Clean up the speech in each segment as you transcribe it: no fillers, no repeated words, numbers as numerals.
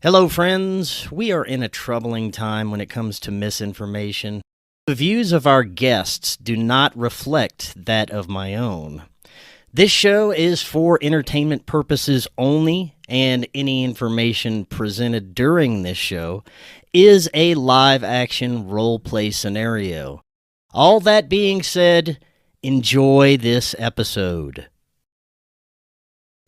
Hello, friends. We are in a troubling time when it comes to misinformation. The views of our guests do not reflect that of my own. This show is for entertainment purposes only, and any information presented during this show is a live-action role-play scenario. All that being said, enjoy this episode.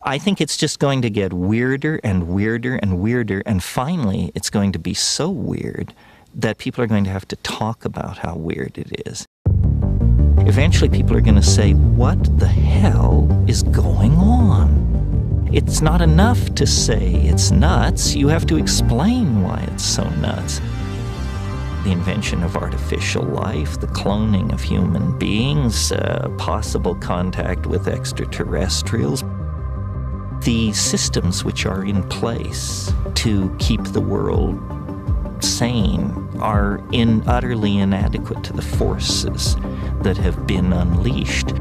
I think it's just going to get weirder and weirder and weirder, and finally it's going to be so weird that people are going to have to talk about how weird it is. Eventually people are going to say, what the hell is going on? It's not enough to say it's nuts, you have to explain why it's so nuts. The invention of artificial life, the cloning of human beings, possible contact with extraterrestrials, the systems which are in place to keep the world sane are utterly inadequate to the forces that have been unleashed.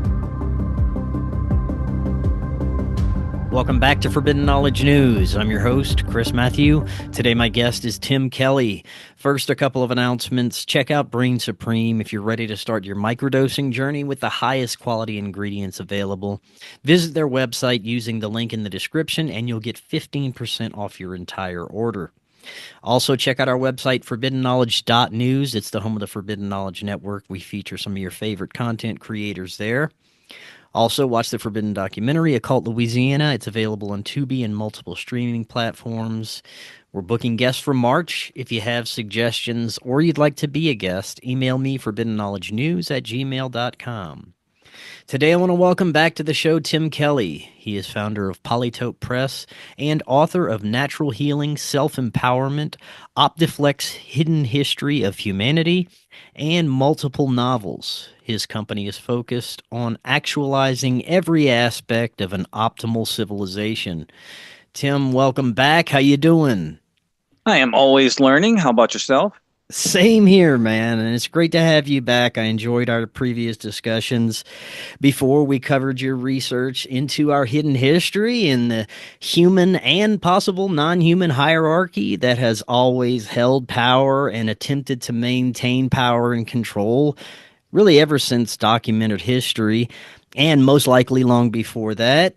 Welcome back to Forbidden Knowledge News. I'm your host, Chris Matthew. Today my guest is Tim Kelly. First, a couple of announcements. Check out Brainsupreme if you're ready to start your microdosing journey with the highest quality ingredients available. Visit their website using the link in the description and you'll get 15% off your entire order. Also, check out our website, forbiddenknowledge.news. It's the home of the Forbidden Knowledge Network. We feature some of your favorite content creators there. Also, watch the Forbidden documentary, Occult Louisiana. It's available on Tubi and multiple streaming platforms. We're booking guests for March. If you have suggestions or you'd like to be a guest, email me, forbiddenknowledgenews@gmail.com. Today, I want to welcome back to the show Tim Kelly. He is founder of Polytope Press and author of Natural Healing, Self-Empowerment, Optiflex Hidden History of Humanity, and multiple novels. His company is focused on actualizing every aspect of an optimal civilization. Tim, welcome back. How you doing? I am always learning. How about yourself? Same here, man, and it's great to have you back. I enjoyed our previous discussions. Before, we covered your research into our hidden history and the human and possible non-human hierarchy that has always held power and attempted to maintain power and control, really ever since documented history, and most likely long before that.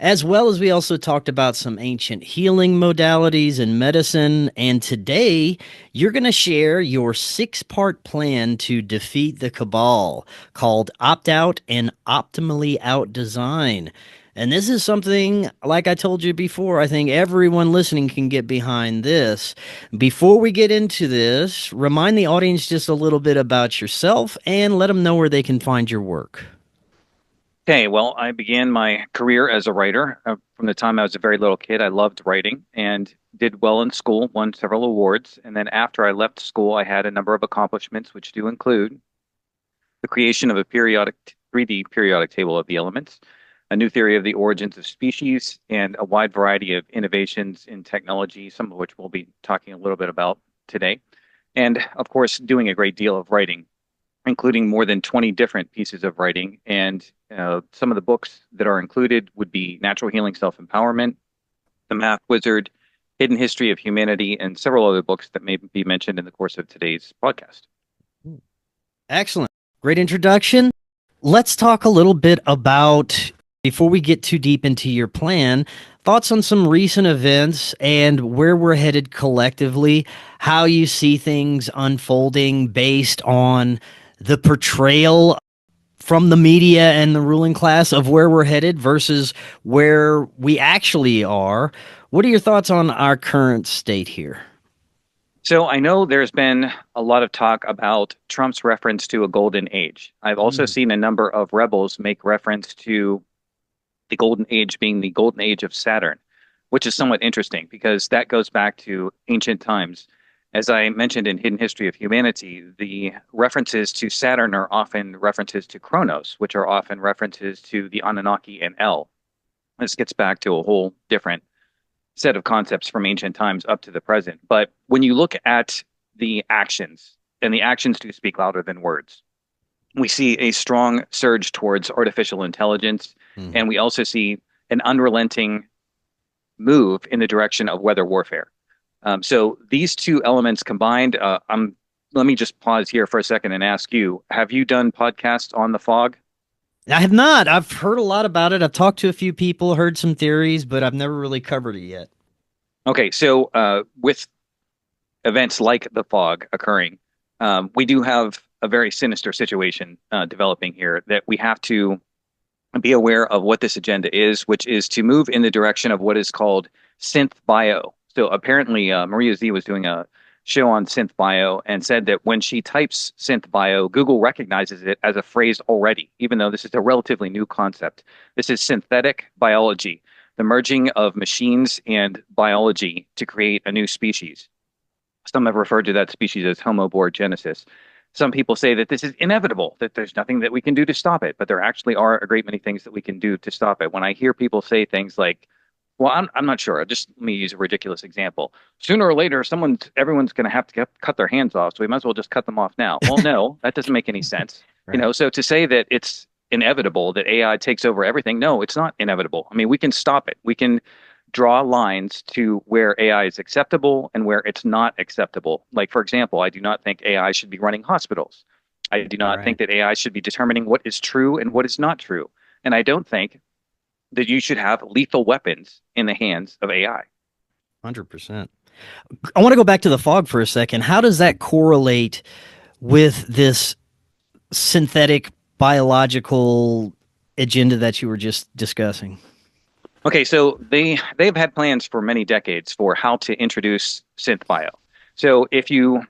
As well as we also talked about some ancient healing modalities and medicine. And today, you're going to share your 6-part plan to defeat the Cabal called Opt Out and Optimally Out Design. And this is something, like I told you before, I think everyone listening can get behind this. Before we get into this, remind the audience just a little bit about yourself and let them know where they can find your work. Okay, well, I began my career as a writer. From the time I was a very little kid, I loved writing and did well in school, won several awards. And then after I left school, I had a number of accomplishments, which do include the creation of a 3D periodic table of the elements, a new theory of the origins of species, and a wide variety of innovations in technology, some of which we'll be talking a little bit about today. And of course, doing a great deal of writing, including more than 20 different pieces of writing. And some of the books that are included would be Natural Healing, Self-Empowerment, The Math Wizard, Hidden History of Humanity, and several other books that may be mentioned in the course of today's podcast. Excellent. Great introduction. Let's talk a little bit about, before we get too deep into your plan, thoughts on some recent events and where we're headed collectively, how you see things unfolding based on the portrayal from the media and the ruling class of where we're headed versus where we actually are. What are your thoughts on our current state here? So I know there's been a lot of talk about Trump's reference to a golden age. I've also seen a number of rebels make reference to the golden age being the golden age of Saturn, which is somewhat interesting because that goes back to ancient times. As I mentioned in Hidden History of Humanity, the references to Saturn are often references to Kronos, which are often references to the Anunnaki and El. This gets back to a whole different set of concepts from ancient times up to the present. But when you look at the actions, and the actions do speak louder than words, we see a strong surge towards artificial intelligence, and we also see an unrelenting move in the direction of weather warfare. So these two elements combined, let me just pause here for a second and ask you, have you done podcasts on the fog? I have not. I've heard a lot about it. I've talked to a few people, heard some theories, but I've never really covered it yet. Okay, so with events like the fog occurring, we do have a very sinister situation developing here that we have to be aware of what this agenda is, which is to move in the direction of what is called synth bio. So apparently, Maria Z was doing a show on synth bio and said that when she types synth bio, Google recognizes it as a phrase already, even though this is a relatively new concept. This is synthetic biology, the merging of machines and biology to create a new species. Some have referred to that species as Homo borgenesis. Some people say that this is inevitable, that there's nothing that we can do to stop it, but there actually are a great many things that we can do to stop it. When I hear people say things like, well, I'm not sure. Just let me use a ridiculous example. Sooner or later, everyone's going to have to cut their hands off, so we might as well just cut them off now. Well, no, that doesn't make any sense. Right. So to say that it's inevitable that AI takes over everything, no, it's not inevitable. I mean, we can stop it. We can draw lines to where AI is acceptable and where it's not acceptable. Like, for example, I do not think AI should be running hospitals. I do not think Right. that AI should be determining what is true and what is not true. And I don't think that you should have lethal weapons in the hands of AI. 100%. I want to go back to the fog for a second. How does that correlate with this synthetic biological agenda that you were just discussing? Okay, so they've had plans for many decades for how to introduce synth bio. So if you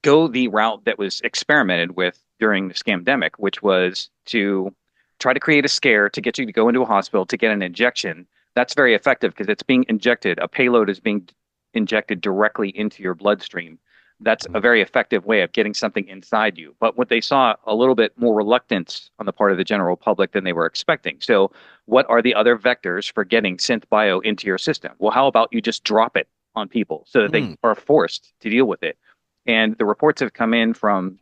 go the route that was experimented with during the scamdemic, which was to try to create a scare to get you to go into a hospital to get an injection, that's very effective because it's being injected. A payload is being injected directly into your bloodstream. That's a very effective way of getting something inside you. But what they saw a little bit more reluctance on the part of the general public than they were expecting. So what are the other vectors for getting synth bio into your system? Well, how about you just drop it on people so that they are forced to deal with it? And the reports have come in from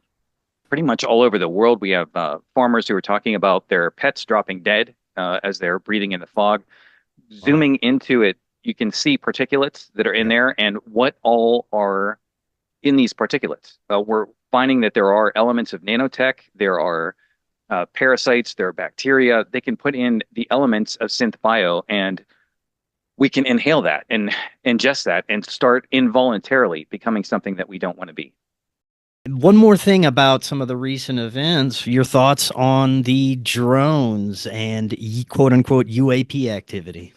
pretty much all over the world. We have farmers who are talking about their pets dropping dead as they're breathing in the fog. Wow. Zooming into it, you can see particulates that are in Yeah. there and what all are in these particulates. We're finding that there are elements of nanotech, there are parasites, there are bacteria. They can put in the elements of synth bio, and we can inhale that and ingest that and start involuntarily becoming something that we don't want to be. One more thing about some of the recent events, your thoughts on the drones and quote unquote UAP activity.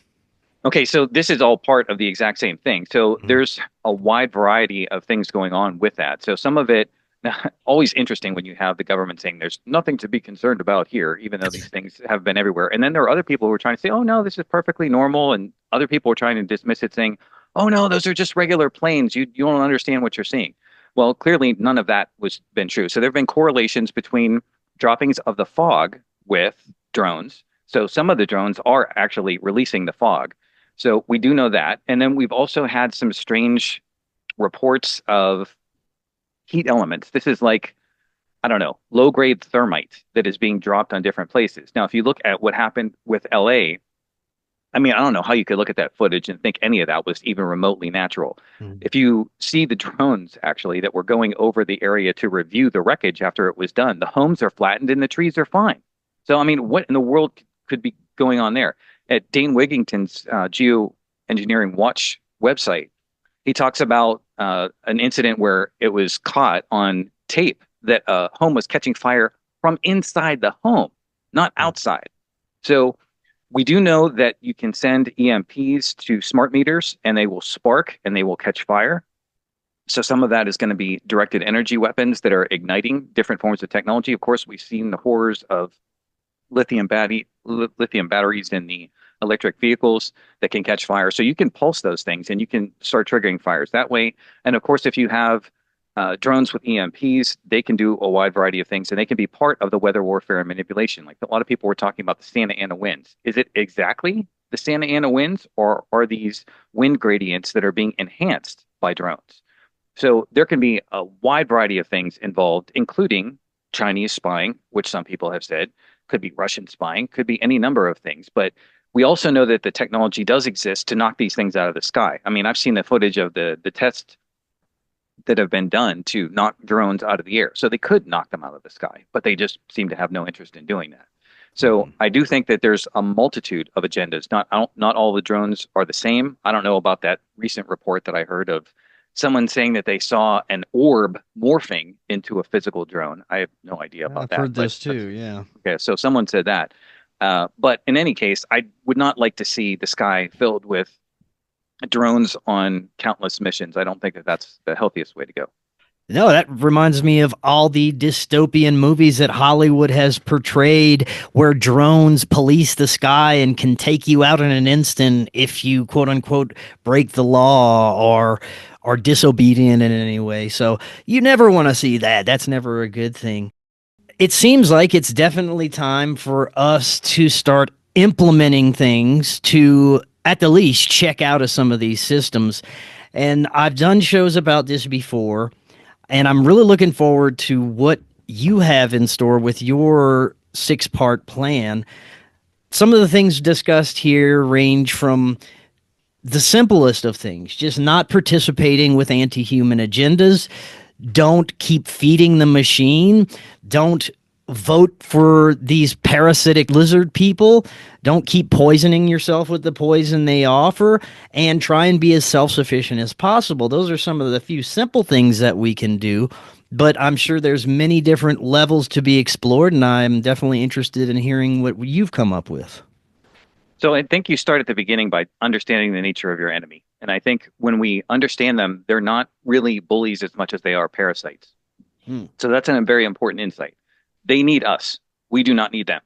Okay, so this is all part of the exact same thing. So Mhm. there's a wide variety of things going on with that. So some of it, always interesting when you have the government saying there's nothing to be concerned about here, even though these things have been everywhere. And then there are other people who are trying to say, oh no, this is perfectly normal. And other people are trying to dismiss it, saying, oh no, those are just regular planes. You don't understand what you're seeing. Well, clearly none of that was been true. So there have been correlations between droppings of the fog with drones. So some of the drones are actually releasing the fog. So we do know that. And then we've also had some strange reports of heat elements. This is like, I don't know, low grade thermite that is being dropped on different places. Now, if you look at what happened with LA, I mean, I don't know how you could look at that footage and think any of that was even remotely natural. Mhm. If you see the drones actually that were going over the area to review the wreckage after it was done, the homes are flattened and the trees are fine. So, I mean, what in the world could be going on there? At Dane Wigington's Geoengineering Watch website, he talks about an incident where it was caught on tape that a home was catching fire from inside the home, not outside. So we do know that you can send EMPs to smart meters and they will spark and they will catch fire. So some of that is going to be directed energy weapons that are igniting different forms of technology. Of course, we've seen the horrors of lithium batteries in the electric vehicles that can catch fire. So you can pulse those things and you can start triggering fires that way. And of course, if you have drones with EMPs, they can do a wide variety of things and they can be part of the weather warfare and manipulation. Like a lot of people were talking about the Santa Ana winds. Is it exactly the Santa Ana winds, or are these wind gradients that are being enhanced by drones? So there can be a wide variety of things involved, including Chinese spying, which some people have said could be Russian spying, could be any number of things. But We also know that the technology does exist to knock these things out of the sky. I mean, I've seen the footage of the tests that have been done to knock drones out of the air. So they could knock them out of the sky, but they just seem to have no interest in doing that. So I do think that there's a multitude of agendas. Not all the drones are the same. I don't know about that recent report that I heard of someone saying that they saw an orb morphing into a physical drone. I have no idea about that. I've heard this too, yeah. Okay, so someone said that. But in any case, I would not like to see the sky filled with drones on countless missions. I don't think that that's the healthiest way to go. No, that reminds me of all the dystopian movies that Hollywood has portrayed where drones police the sky and can take you out in an instant if you quote unquote break the law or are disobedient in any way. So you never want to see that. That's never a good thing. It seems like it's definitely time for us to start implementing things to at the least check out of some of these systems. And I've done shows about this before. And I'm really looking forward to what you have in store with your 6-part plan. Some of the things discussed here range from the simplest of things, just not participating with anti-human agendas. Don't keep feeding the machine. Don't vote for these parasitic lizard people. Don't keep poisoning yourself with the poison they offer, and try and be as self-sufficient as possible. Those are some of the few simple things that we can do, but I'm sure there's many different levels to be explored, and I'm definitely interested in hearing what you've come up with. So I think you start at the beginning by understanding the nature of your enemy. And I think when we understand them, they're not really bullies as much as they are parasites. So that's a very important insight. They need us. We do not need them.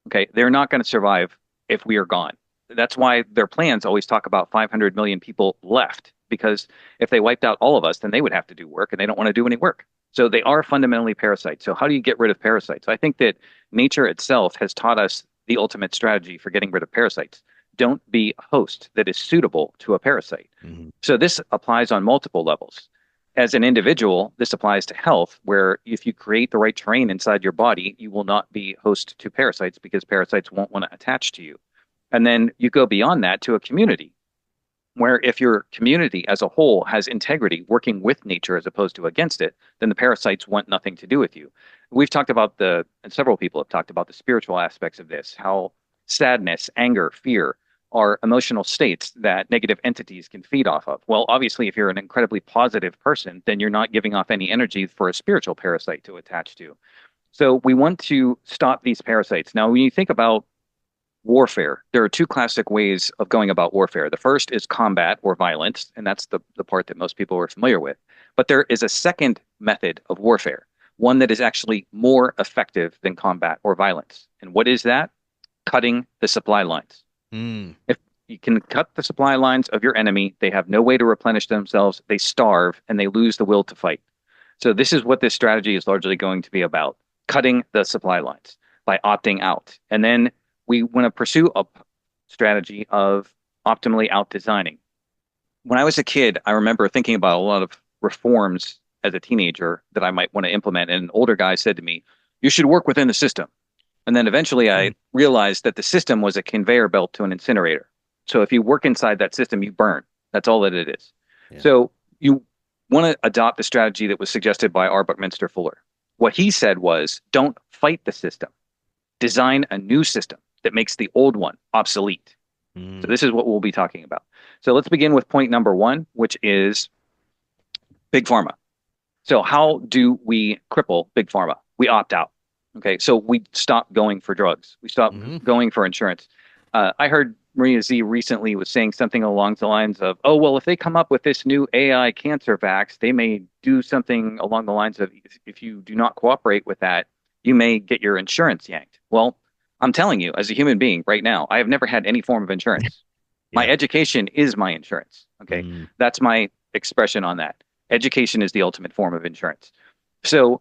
Okay. They're not going to survive if we are gone. That's why their plans always talk about 500 million people left, because if they wiped out all of us, then they would have to do work, and they don't want to do any work. So they are fundamentally parasites. So how do you get rid of parasites? I think that nature itself has taught us the ultimate strategy for getting rid of parasites. Don't be a host that is suitable to a parasite. So this applies on multiple levels. As an individual, this applies to health, where if you create the right terrain inside your body, you will not be host to parasites because parasites won't want to attach to you. And then you go beyond that to a community, where if your community as a whole has integrity, working with nature as opposed to against it, then the parasites want nothing to do with you. We've talked about and several people have talked about the spiritual aspects of this, how sadness, anger, fear are emotional states that negative entities can feed off of. Well, obviously, if you're an incredibly positive person, then you're not giving off any energy for a spiritual parasite to attach to. So we want to stop these parasites. Now, when you think about warfare, there are two classic ways of going about warfare. The first is combat or violence, and that's the part that most people are familiar with. But there is a second method of warfare, one that is actually more effective than combat or violence. And what is that? Cutting the supply lines. If you can cut the supply lines of your enemy, they have no way to replenish themselves, they starve, and they lose the will to fight. So this is what this strategy is largely going to be about, cutting the supply lines by opting out. And then we want to pursue a strategy of optimally out-designing. When I was a kid, I remember thinking about a lot of reforms as a teenager that I might want to implement. And an older guy said to me, you should work within the system. And then eventually I realized that the system was a conveyor belt to an incinerator. So if you work inside that system, you burn. That's all that it is. Yeah. So you want to adopt the strategy that was suggested by R. Buckminster Fuller. What he said was, don't fight the system. Design a new system that makes the old one obsolete. So this is what we'll be talking about. So let's begin with point number 1, which is Big Pharma. So how do we cripple Big Pharma? We opt out. Okay, so we stop going for drugs. We stop going for insurance. I heard Maria Z recently was saying something along the lines of, oh, well, if they come up with this new AI cancer vax, they may do something along the lines of, if you do not cooperate with that, you may get your insurance yanked. Well, I'm telling you, as a human being right now, I have never had any form of insurance. My education is my insurance. Okay, that's my expression on that. Education is the ultimate form of insurance. So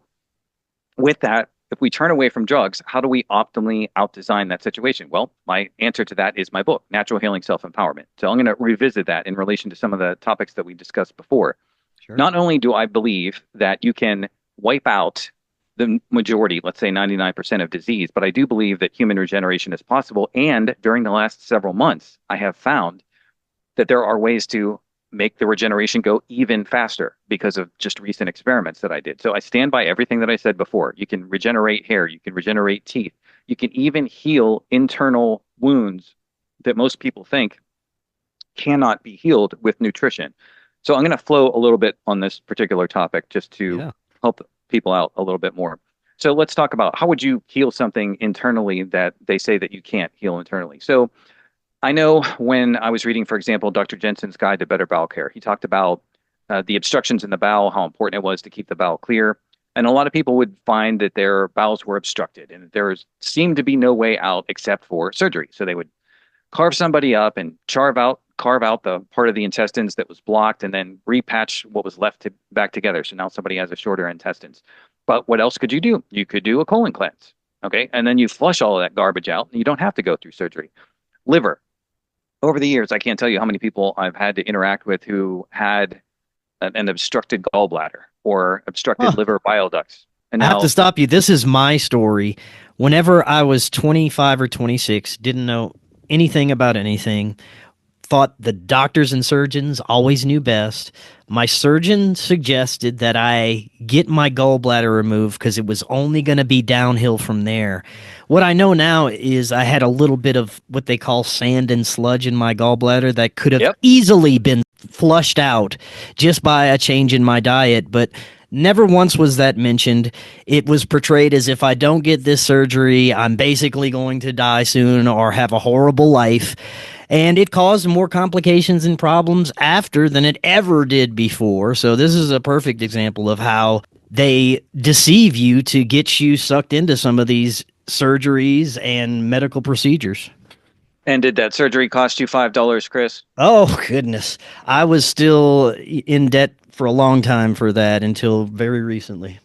with that, if we turn away from drugs, how do we optimally out-design that situation? Well, my answer to that is my book, Natural Healing Self-Empowerment. So I'm going to revisit that in relation to some of the topics that we discussed before. Sure. Not only do I believe that you can wipe out the majority, let's say 99% of disease, but I do believe that human regeneration is possible. And during the last several months, I have found that there are ways to make the regeneration go even faster because of just recent experiments that I did. So I stand by everything that I said before. You can regenerate hair, you can regenerate teeth, you can even heal internal wounds that most people think cannot be healed with nutrition. So I'm going to flow a little bit on this particular topic just to Yeah. help people out a little bit more. So let's talk about how would you heal something internally that they say that you can't heal internally. So I know when I was reading, for example, Dr. Jensen's Guide to Better Bowel Care, he talked about the obstructions in the bowel, how important it was to keep the bowel clear. And a lot of people would find that their bowels were obstructed and there seemed to be no way out except for surgery. So they would carve somebody up and carve out the part of the intestines that was blocked and then repatch what was left back together. So now somebody has a shorter intestines. But what else could you do? You could do a colon cleanse. Okay. And then you flush all of that garbage out and you don't have to go through surgery. Liver. Over the years, I can't tell you how many people I've had to interact with who had an obstructed gallbladder or obstructed Huh. liver bile ducts. And I have to now, stop you. This is my story. Whenever I was 25 or 26, didn't know anything about anything, thought the doctors and surgeons always knew best. My surgeon suggested that I get my gallbladder removed because it was only going to be downhill from there. What I know now is I had a little bit of what they call sand and sludge in my gallbladder that could have yep. easily been flushed out just by a change in my diet, but never once was that mentioned. It was portrayed as if I don't get this surgery, I'm basically going to die soon or have a horrible life. And it caused more complications and problems after than it ever did before. So, this is a perfect example of how they deceive you to get you sucked into some of these surgeries and medical procedures. And did that surgery cost you $5, Chris? Oh, goodness. I was still in debt for a long time for that until very recently.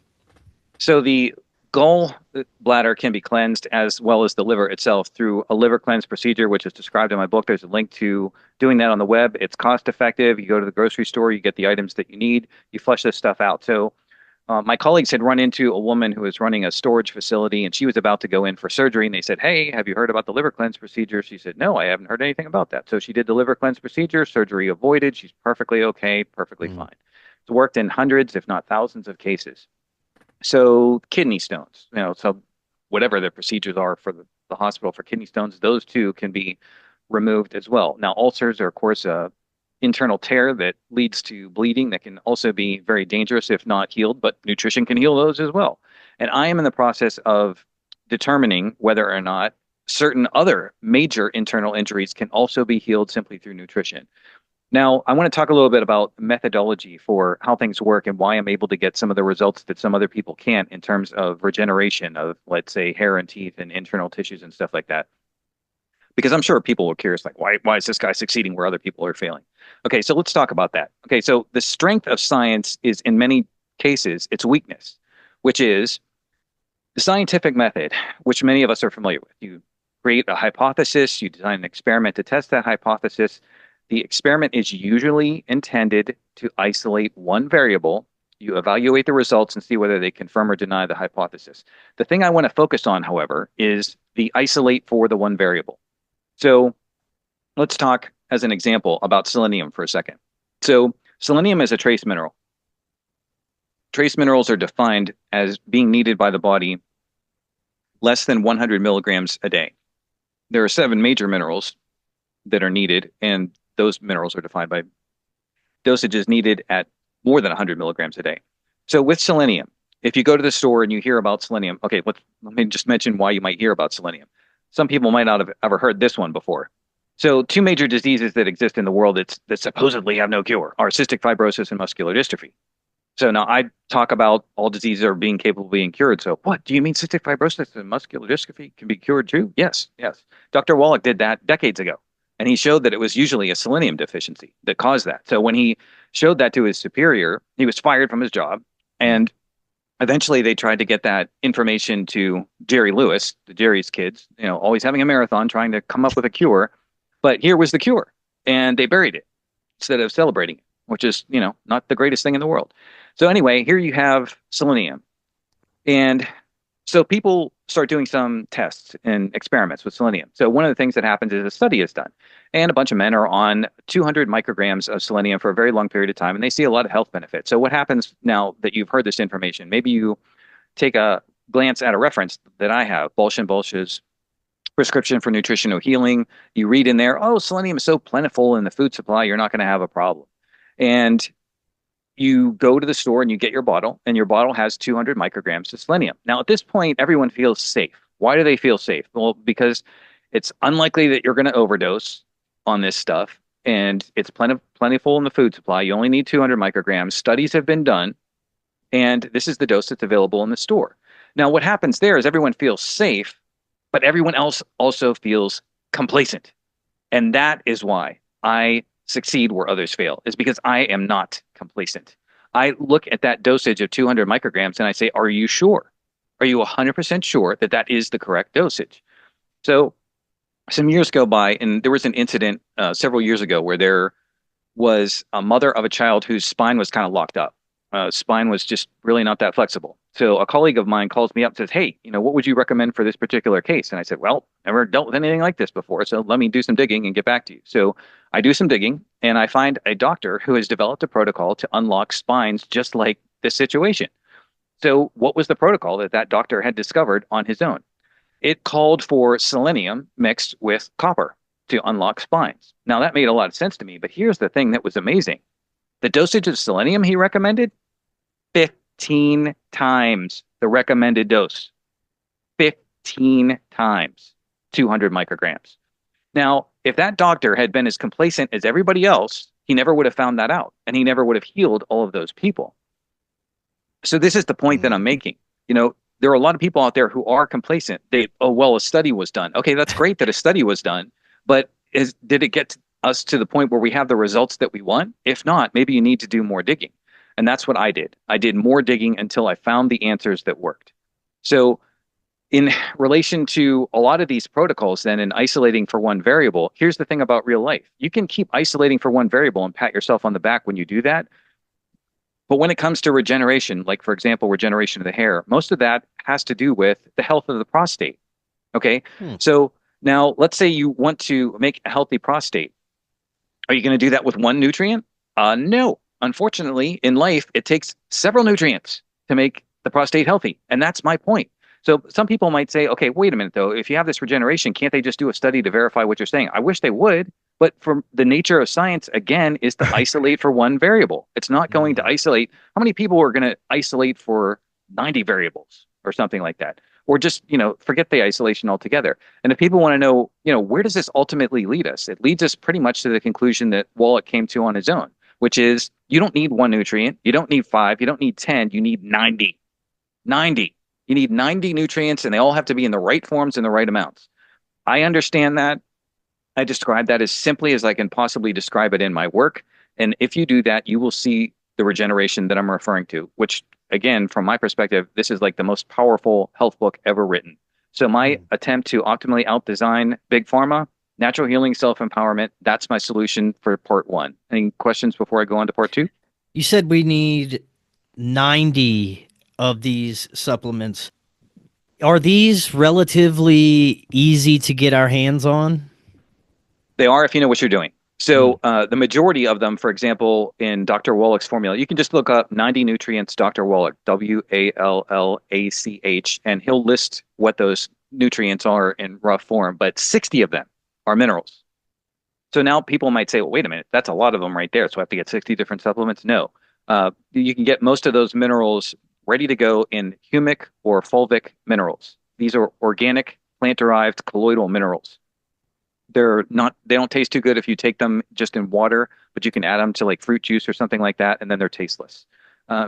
So the gall bladder can be cleansed as well as the liver itself through a liver cleanse procedure, which is described in my book. There's a link to doing that on the web. It's cost effective. You go to the grocery store, you get the items that you need, you flush this stuff out. So my colleagues had run into a woman who was running a storage facility and she was about to go in for surgery. And they said, "Hey, have you heard about the liver cleanse procedure?" She said, "No, I haven't heard anything about that." So she did the liver cleanse procedure, surgery avoided. She's perfectly okay, perfectly fine. It's worked in hundreds, if not thousands of cases. So kidney stones, so whatever the procedures are for the hospital for kidney stones, those too can be removed as well. Now, ulcers are, of course, a internal tear that leads to bleeding that can also be very dangerous if not healed, but nutrition can heal those as well. And I am in the process of determining whether or not certain other major internal injuries can also be healed simply through nutrition. Now, I want to talk a little bit about methodology for how things work and why I'm able to get some of the results that some other people can't in terms of regeneration of, let's say, hair and teeth and internal tissues and stuff like that. Because I'm sure people are curious, like, why is this guy succeeding where other people are failing? Okay, so let's talk about that. Okay, so the strength of science is, in many cases, its weakness, which is the scientific method, which many of us are familiar with. You create a hypothesis, you design an experiment to test that hypothesis. The experiment is usually intended to isolate one variable. You evaluate the results and see whether they confirm or deny the hypothesis. The thing I want to focus on, however, is the isolate for the one variable. So let's talk as an example about selenium for a second. So selenium is a trace mineral. Trace minerals are defined as being needed by the body less than 100 milligrams a day. There are 7 major minerals that are needed, and those minerals are defined by dosages needed at more than 100 milligrams a day. So with selenium, if you go to the store and you hear about selenium, okay, let me just mention why you might hear about selenium. Some people might not have ever heard this one before. So 2 major diseases that exist in the world that supposedly have no cure are cystic fibrosis and muscular dystrophy. So now I talk about all diseases are being capable of being cured. So what, do you mean cystic fibrosis and muscular dystrophy can be cured too? Yes, yes. Dr. Wallach did that decades ago. And he showed that it was usually a selenium deficiency that caused that. So when he showed that to his superior, he was fired from his job. And eventually they tried to get that information to Jerry Lewis, the Jerry's kids, always having a marathon, trying to come up with a cure. But here was the cure. And they buried it instead of celebrating it, which is, not the greatest thing in the world. So anyway, here you have selenium. And so people start doing some tests and experiments with selenium. So one of the things that happens is a study is done, and a bunch of men are on 200 micrograms of selenium for a very long period of time, and they see a lot of health benefits. So what happens now that you've heard this information? Maybe you take a glance at a reference that I have, Bolsh and Bolsh's Prescription for Nutritional Healing. You read in there, oh, selenium is so plentiful in the food supply, you're not going to have a problem. And you go to the store and you get your bottle, and your bottle has 200 micrograms of selenium. Now, at this point, everyone feels safe. Why do they feel safe? Well, because it's unlikely that you're going to overdose on this stuff, and it's plentiful in the food supply. You only need 200 micrograms. Studies have been done, and this is the dose that's available in the store. Now, what happens there is everyone feels safe, but everyone else also feels complacent. And that is why I succeed where others fail, is because I am not complacent. I look at that dosage of 200 micrograms and I say, are you sure? Are you 100% sure that that is the correct dosage? So some years go by, and there was an incident several years ago where there was a mother of a child whose spine was kind of locked up. Spine was just really not that flexible. So a colleague of mine calls me up and says, hey, what would you recommend for this particular case? And I said, well, never dealt with anything like this before, so let me do some digging and get back to you. So I do some digging, and I find a doctor who has developed a protocol to unlock spines just like this situation. So what was the protocol that that doctor had discovered on his own? It called for selenium mixed with copper to unlock spines. Now, that made a lot of sense to me, but here's the thing that was amazing. The dosage of selenium he recommended, 15 times the recommended dose. 15 times 200 micrograms. Now, if that doctor had been as complacent as everybody else, he never would have found that out, and he never would have healed all of those people. So this is the point that I'm making. There are a lot of people out there who are complacent. A study was done. Okay, that's great that a study was done, but did it get us to the point where we have the results that we want? If not, maybe you need to do more digging. And that's what I did. I did more digging until I found the answers that worked. So in relation to a lot of these protocols then in isolating for one variable, here's the thing about real life. You can keep isolating for one variable and pat yourself on the back when you do that. But when it comes to regeneration, like for example, regeneration of the hair, most of that has to do with the health of the prostate. Okay. So now let's say you want to make a healthy prostate. Are you going to do that with one nutrient? No. Unfortunately, in life, it takes several nutrients to make the prostate healthy. And that's my point. So some people might say, okay, wait a minute, though. If you have this regeneration, can't they just do a study to verify what you're saying? I wish they would. But from the nature of science, again, is to isolate for one variable. It's not going to isolate. How many people are going to isolate for 90 variables or something like that? Or just, forget the isolation altogether. And if people want to know, where does this ultimately lead us? It leads us pretty much to the conclusion that Wallach came to on his own, which is you don't need one nutrient. You don't need 5. You don't need 10. You need 90. 90. You need 90 nutrients, and they all have to be in the right forms and the right amounts. I understand that. I describe that as simply as I can possibly describe it in my work. And if you do that, you will see the regeneration that I'm referring to, which, again, from my perspective, this is like the most powerful health book ever written. So my attempt to optimally outdesign Big Pharma, natural healing, self-empowerment, that's my solution for part 1. Any questions before I go on to part 2? You said we need 90 of these supplements. Are these relatively easy to get our hands on? They are if you know what you're doing. So the majority of them, for example, in Dr. Wallach's formula, you can just look up 90 nutrients, Dr. Wallach, Wallach, and he'll list what those nutrients are in rough form, but 60 of them are minerals. So now people might say, well, wait a minute, that's a lot of them right there. So I have to get 60 different supplements? No. You can get most of those minerals ready to go in humic or fulvic minerals. These are organic, plant-derived colloidal minerals. They don't taste too good if you take them just in water, but you can add them to like fruit juice or something like that, and then they're tasteless.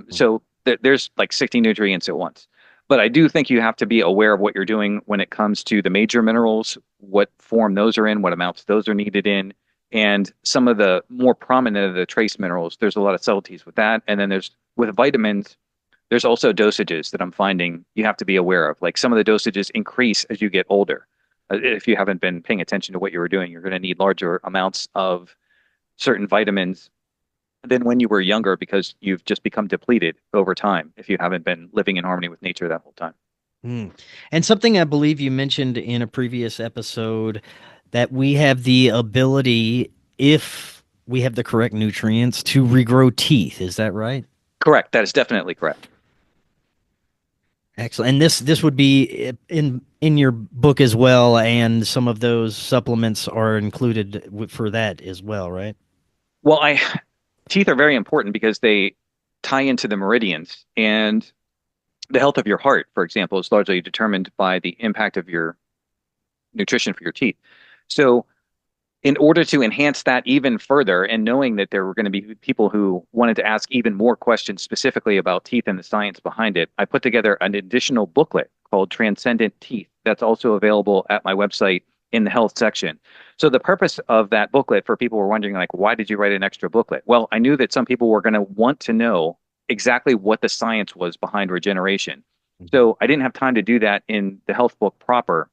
So there's like 60 nutrients at once. But I do think you have to be aware of what you're doing when it comes to the major minerals, what form those are in, what amounts those are needed in, and some of the more prominent of the trace minerals. There's a lot of subtleties with that. And then with vitamins, there's also dosages that I'm finding you have to be aware of. Like some of the dosages increase as you get older. If you haven't been paying attention to what you were doing, you're going to need larger amounts of certain vitamins than when you were younger because you've just become depleted over time if you haven't been living in harmony with nature that whole time. And something I believe you mentioned in a previous episode that we have the ability, if we have the correct nutrients, to regrow teeth. Is that right? Correct. That is definitely correct. Excellent. And this would be in your book as well, and some of those supplements are included for that as well, right? Well, teeth are very important because they tie into the meridians, and the health of your heart, for example, is largely determined by the impact of your nutrition for your teeth. So in order to enhance that even further, and knowing that there were going to be people who wanted to ask even more questions specifically about teeth and the science behind it, I put together an additional booklet called Transcendent Teeth that's also available at my website in the health section. So the purpose of that booklet, for people who were wondering, like, why did you write an extra booklet? Well, I knew that some people were going to want to know exactly what the science was behind regeneration. So I didn't have time to do that in the health book proper.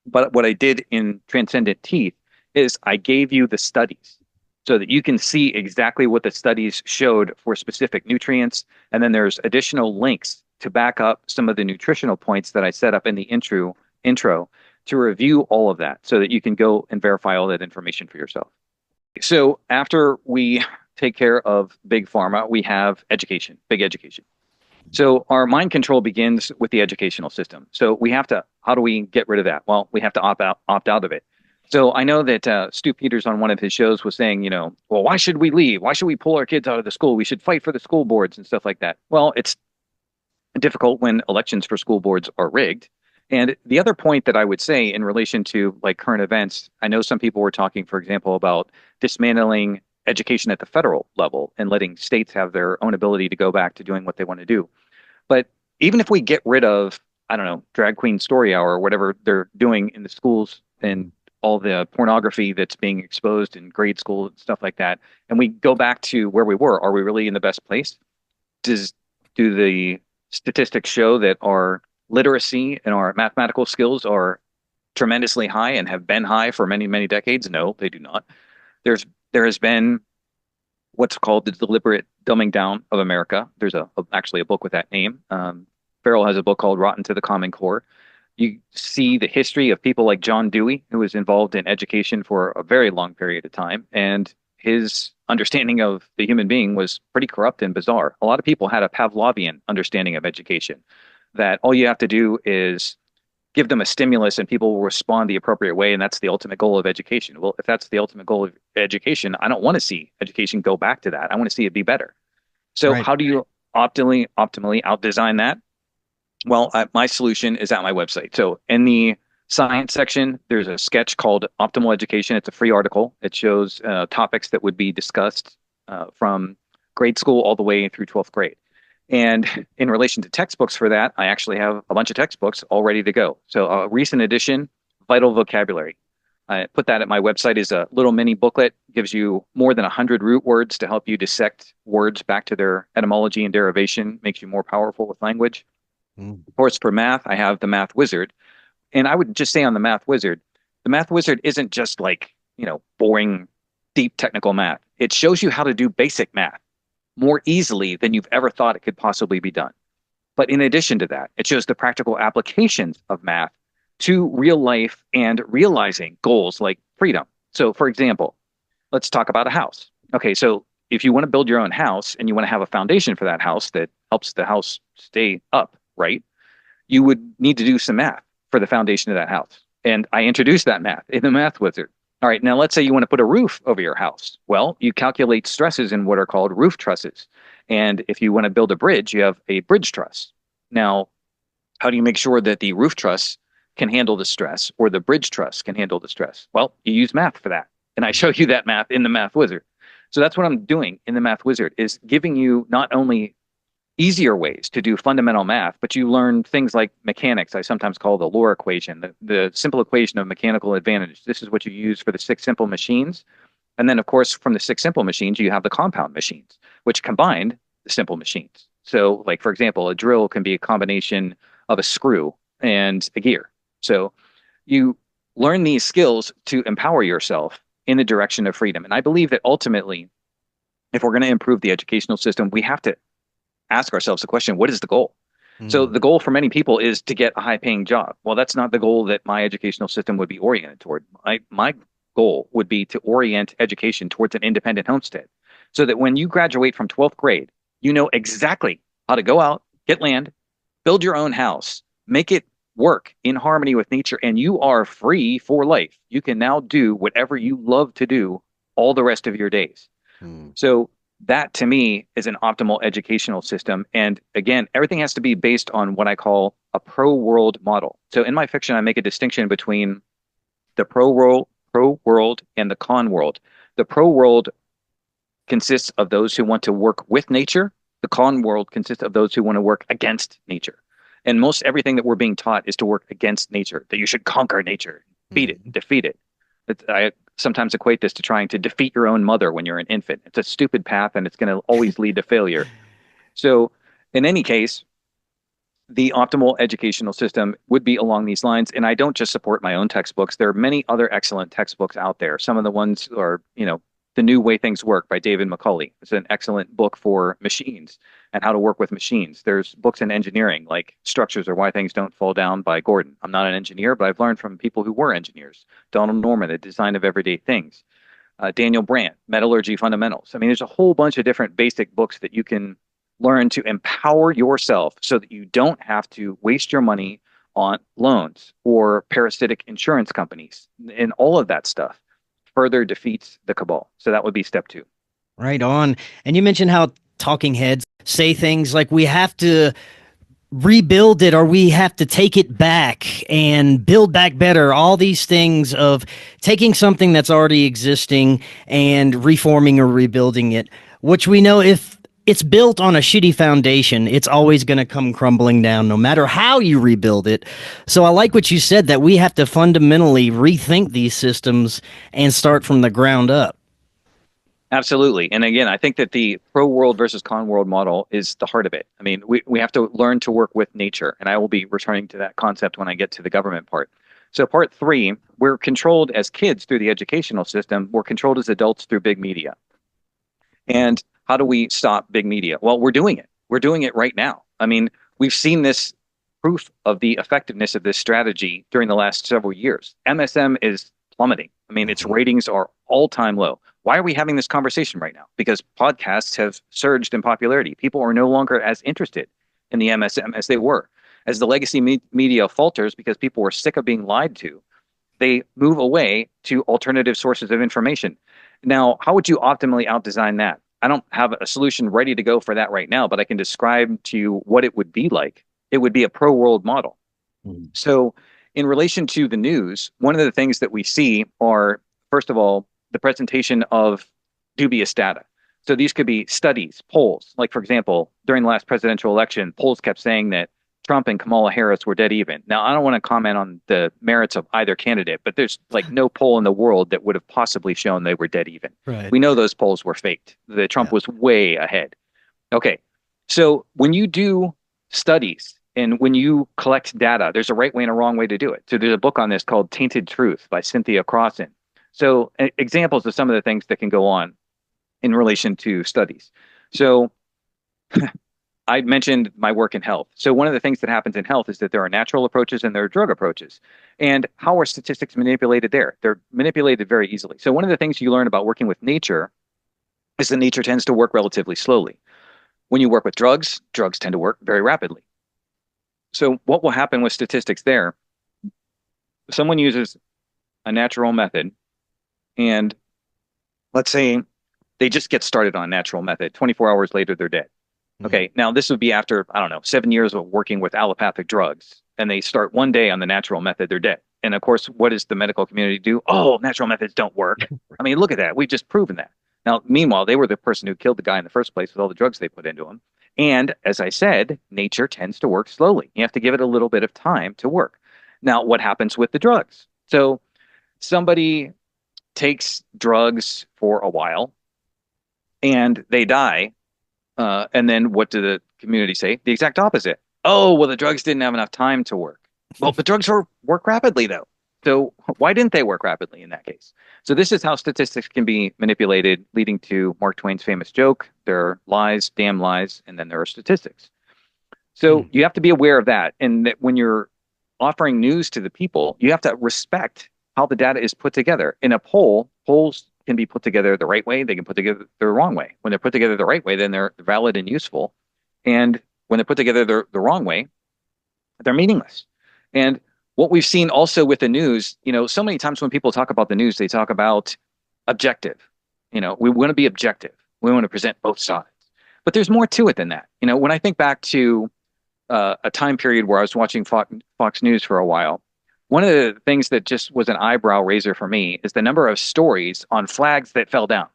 But what I did in Transcendent Teeth is I gave you the studies so that you can see exactly what the studies showed for specific nutrients. And then there's additional links to back up some of the nutritional points that I set up in the intro to review all of that so that you can go and verify all that information for yourself. So after we take care of big pharma, we have education, big education. So our mind control begins with the educational system. So we have to, how do we get rid of that? Well, we have to opt out of it. So I know that Stu Peters on one of his shows was saying, well, why should we leave? Why should we pull our kids out of the school? We should fight for the school boards and stuff like that. Well, it's difficult when elections for school boards are rigged. And the other point that I would say in relation to like current events, I know some people were talking, for example, about dismantling education at the federal level and letting states have their own ability to go back to doing what they want to do. But even if we get rid of, I don't know, drag queen story hour or whatever they're doing in the schools and all the pornography that's being exposed in grade school and stuff like that, and we go back to where we were, are we really in the best place? Do the statistics show that our literacy and our mathematical skills are tremendously high and have been high for many, many decades? No, they do not. There has been what's called the deliberate dumbing down of America. There's actually a book with that name. Farrell has a book called Rotten to the Common Core. You see the history of people like John Dewey, who was involved in education for a very long period of time, and his understanding of the human being was pretty corrupt and bizarre. A lot of people had a Pavlovian understanding of education, that all you have to do is give them a stimulus and people will respond the appropriate way, and that's the ultimate goal of education. Well, if that's the ultimate goal of education, I don't want to see education go back to that. I want to see it be better. So Right. how do you optimally out-design that? Well, my solution is at my website. So in the science section, there's a sketch called Optimal Education. It's a free article. It shows topics that would be discussed from grade school all the way through 12th grade. And in relation to textbooks for that, I actually have a bunch of textbooks all ready to go. So a recent edition, Vital Vocabulary. I put that at my website as a little mini booklet, gives you more than 100 root words to help you dissect words back to their etymology and derivation, makes you more powerful with language. Of course, for math, I have the Math Wizard. And I would just say on the Math Wizard isn't just like, boring, deep technical math. It shows you how to do basic math more easily than you've ever thought it could possibly be done. But in addition to that, it shows the practical applications of math to real life and realizing goals like freedom. So, for example, let's talk about a house. Okay, so if you want to build your own house and you want to have a foundation for that house that helps the house stay up, right? You would need to do some math for the foundation of that house. And I introduced that math in the Math Wizard. All right, now let's say you want to put a roof over your house. Well, you calculate stresses in what are called roof trusses. And if you want to build a bridge, you have a bridge truss. Now, how do you make sure that the roof truss can handle the stress or the bridge truss can handle the stress? Well, you use math for that. And I show you that math in the Math Wizard. So that's what I'm doing in the Math Wizard, is giving you not only easier ways to do fundamental math, but you learn things like mechanics. I sometimes call the Lohr equation, the simple equation of mechanical advantage. This is what you use for the 6 simple machines. And then, of course, from the 6 simple machines, you have the compound machines, which combine the simple machines. So, like, for example, a drill can be a combination of a screw and a gear. So you learn these skills to empower yourself in the direction of freedom. And I believe that ultimately, if we're going to improve the educational system, we have to ask ourselves the question, what is the goal? So the goal for many people is to get a high-paying job. Well, that's not the goal that my educational system would be oriented toward. My goal would be to orient education towards an independent homestead, so that when you graduate from 12th grade, you know exactly how to go out, get land, build your own house, make it work in harmony with nature, and you are free for life. You can now do whatever you love to do all the rest of your days. So that to me is an optimal educational system. And again, everything has to be based on what I call a pro-world model. So in my fiction, I make a distinction between the pro-world and the con world. The pro-world consists of those who want to work with nature. The con world consists of those who want to work against nature. And most everything that we're being taught is to work against nature, that you should conquer nature, beat it, defeat it. I sometimes equate this to trying to defeat your own mother when you're an infant. It's a stupid path, and it's going to always lead to failure. So in any case, the optimal educational system would be along these lines. And I don't just support my own textbooks. There are many other excellent textbooks out there. Some of the ones are, The New Way Things Work by David McCulley. It's an excellent book for machines and how to work with machines. There's books in engineering like Structures or Why Things Don't Fall Down by Gordon. I'm not an engineer, but I've learned from people who were engineers. Donald Norman, The Design of Everyday Things. Daniel Brandt, Metallurgy Fundamentals. I mean, there's a whole bunch of different basic books that you can learn to empower yourself so that you don't have to waste your money on loans or parasitic insurance companies. And all of that stuff further defeats the cabal. So that would be step 2. Right on. And you mentioned how talking heads say things like we have to rebuild it or we have to take it back and build back better. All these things of taking something that's already existing and reforming or rebuilding it, which we know if it's built on a shitty foundation, it's always going to come crumbling down no matter how you rebuild it. So I like what you said, that we have to fundamentally rethink these systems and start from the ground up. Absolutely. And again, I think that the pro-world versus con-world model is the heart of it. I mean, we have to learn to work with nature, and I will be returning to that concept when I get to the government part. So part 3, we're controlled as kids through the educational system. We're controlled as adults through big media. And how do we stop big media? Well, we're doing it. We're doing it right now. I mean, we've seen this proof of the effectiveness of this strategy during the last several years. MSM is plummeting. I mean, its ratings are all-time low. Why are we having this conversation right now? Because podcasts have surged in popularity. People are no longer as interested in the MSM as they were. As the legacy media falters because people were sick of being lied to, they move away to alternative sources of information. Now, how would you optimally outdesign that? I don't have a solution ready to go for that right now, but I can describe to you what it would be like. It would be a pro-world model. So in relation to the news, one of the things that we see are, first of all, the presentation of dubious data. So these could be studies, polls. Like, for example, during the last presidential election, polls kept saying that Trump and Kamala Harris were dead even. Now, I don't want to comment on the merits of either candidate, but there's like no poll in the world that would have possibly shown they were dead even. Right. We know those polls were faked. The Trump was way ahead. Okay. So when you do studies and when you collect data, there's a right way and a wrong way to do it. So there's a book on this called Tainted Truth by Cynthia Crossan. So examples of some of the things that can go on in relation to studies. So I mentioned my work in health. So one of the things that happens in health is that there are natural approaches and there are drug approaches. And how are statistics manipulated there? They're manipulated very easily. So one of the things you learn about working with nature is that nature tends to work relatively slowly. When you work with drugs, drugs tend to work very rapidly. So what will happen with statistics there? Someone uses a natural method, and let's say they just get started on a natural method. 24 hours later, they're dead. Okay, now this would be after, I don't know, 7 years of working with allopathic drugs, and they start one day on the natural method, they're dead. And of course, what does the medical community do? Oh, natural methods don't work. I mean, look at that. We've just proven that. Now, meanwhile, they were the person who killed the guy in the first place with all the drugs they put into him. And as I said, nature tends to work slowly. You have to give it a little bit of time to work. Now, what happens with the drugs? So somebody takes drugs for a while and they die. And then what do the community say? The exact opposite. Oh, well, the drugs didn't have enough time to work. Well, the drugs work rapidly, though. So why didn't they work rapidly in that case? So this is how statistics can be manipulated, leading to Mark Twain's famous joke: there are lies, damn lies, and then there are statistics. So you have to be aware of that. And that when you're offering news to the people, you have to respect how the data is put together. In a poll, polls can be put together the right way, they can put together the wrong way. When they're put together the right way, then they're valid and useful. And when they're put together the wrong way, they're meaningless. And what we've seen also with the news, so many times when people talk about the news, they talk about objective. We want to be objective. We want to present both sides. But there's more to it than that. When I think back to a time period where I was watching Fox News for a while, one of the things that just was an eyebrow raiser for me is the number of stories on flags that fell down.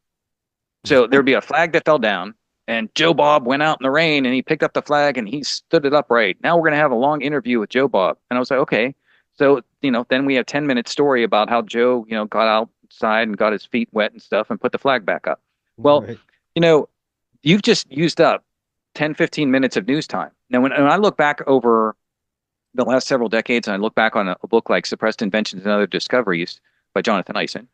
So there'd be a flag that fell down, and Joe Bob went out in the rain and he picked up the flag and he stood it upright. Now we're going to have a long interview with Joe Bob. And I was like, okay. So, then we have 10-minute story about how Joe, got outside and got his feet wet and stuff and put the flag back up. Well, Right. You've just used up 10, 15 minutes of news time. Now, when I look back over the last several decades, and I look back on a book like Suppressed Inventions and Other Discoveries by Jonathan Eisen,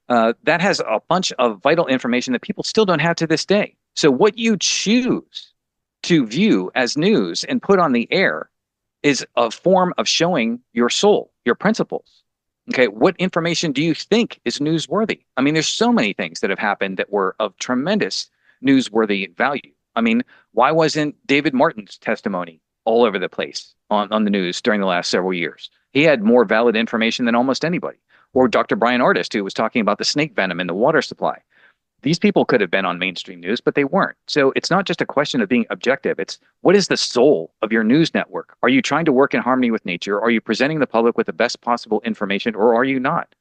that has a bunch of vital information that people still don't have to this day. So what you choose to view as news and put on the air is a form of showing your soul, your principles. Okay, what information do you think is newsworthy? I mean, there's so many things that have happened that were of tremendous newsworthy value. I mean, why wasn't David Martin's testimony all over the place on the news during the last several years? He had more valid information than almost anybody. Or Dr. Brian Artist, who was talking about the snake venom in the water supply. These people could have been on mainstream news, but they weren't. So it's not just a question of being objective. It's what is the soul of your news network? Are you trying to work in harmony with nature? Are you presenting the public with the best possible information, or are you not?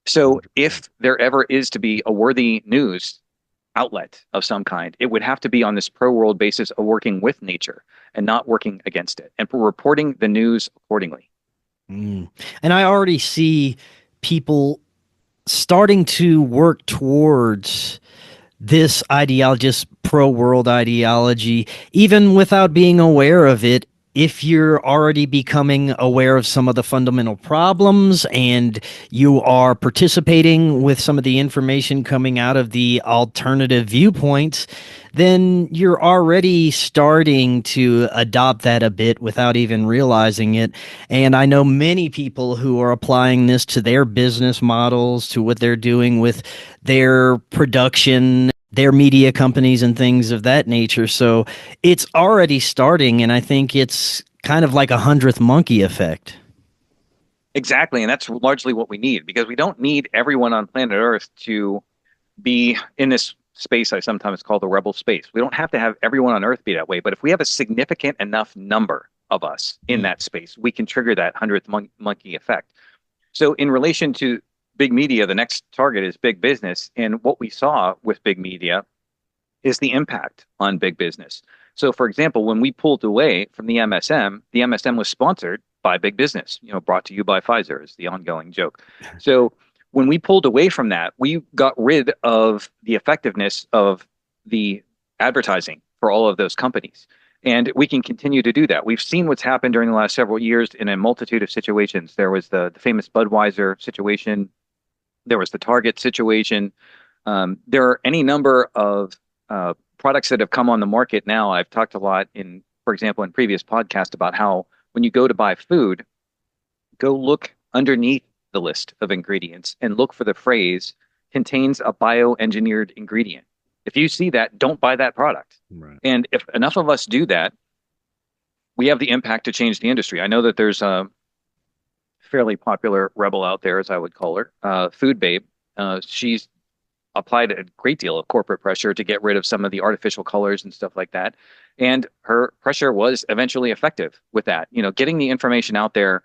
So if there ever is to be a worthy news outlet of some kind, it would have to be on this pro-world basis of working with nature and not working against it, and reporting the news accordingly. And I already see people starting to work towards this ideology, this pro-world ideology, even without being aware of it. If you're already becoming aware of some of the fundamental problems and you are participating with some of the information coming out of the alternative viewpoints, then you're already starting to adopt that a bit without even realizing it. And I know many people who are applying this to their business models, to what they're doing with their production, their media companies and things of that nature. So it's already starting, and I think it's kind of like a 100th monkey effect. Exactly, and that's largely what we need, because we don't need everyone on planet Earth to be in this space I sometimes call the rebel space. We don't have to have everyone on Earth be that way, but if we have a significant enough number of us in that space, we can trigger that 100th monkey effect. So in relation to big media, the next target is big business. And what we saw with big media is the impact on big business. So, for example, when we pulled away from the MSM was sponsored by big business, brought to you by Pfizer is the ongoing joke. So when we pulled away from that, we got rid of the effectiveness of the advertising for all of those companies. And we can continue to do that. We've seen what's happened during the last several years in a multitude of situations. There was the famous Budweiser situation. There was the Target situation. There are any number of products that have come on the market now. I've talked a lot for example, in previous podcasts about how when you go to buy food, go look underneath the list of ingredients and look for the phrase contains a bioengineered ingredient. If you see that, don't buy that product. Right. And if enough of us do that, we have the impact to change the industry. I know that there's a fairly popular rebel out there, as I would call her, Food Babe. She's applied a great deal of corporate pressure to get rid of some of the artificial colors and stuff like that. And her pressure was eventually effective with that. Getting the information out there,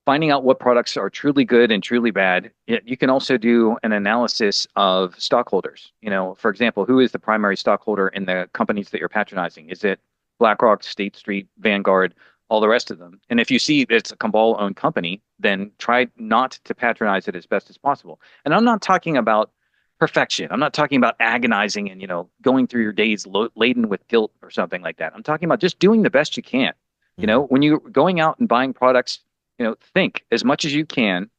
finding out what products are truly good and truly bad. You can also do an analysis of stockholders. For example, who is the primary stockholder in the companies that you're patronizing? Is it BlackRock, State Street, Vanguard, all the rest of them? And if you see it's a Cabal-owned company, then try not to patronize it as best as possible. And I'm not talking about perfection. I'm not talking about agonizing and, going through your days laden with guilt or something like that. I'm talking about just doing the best you can. When you're going out and buying products, think as much as you can.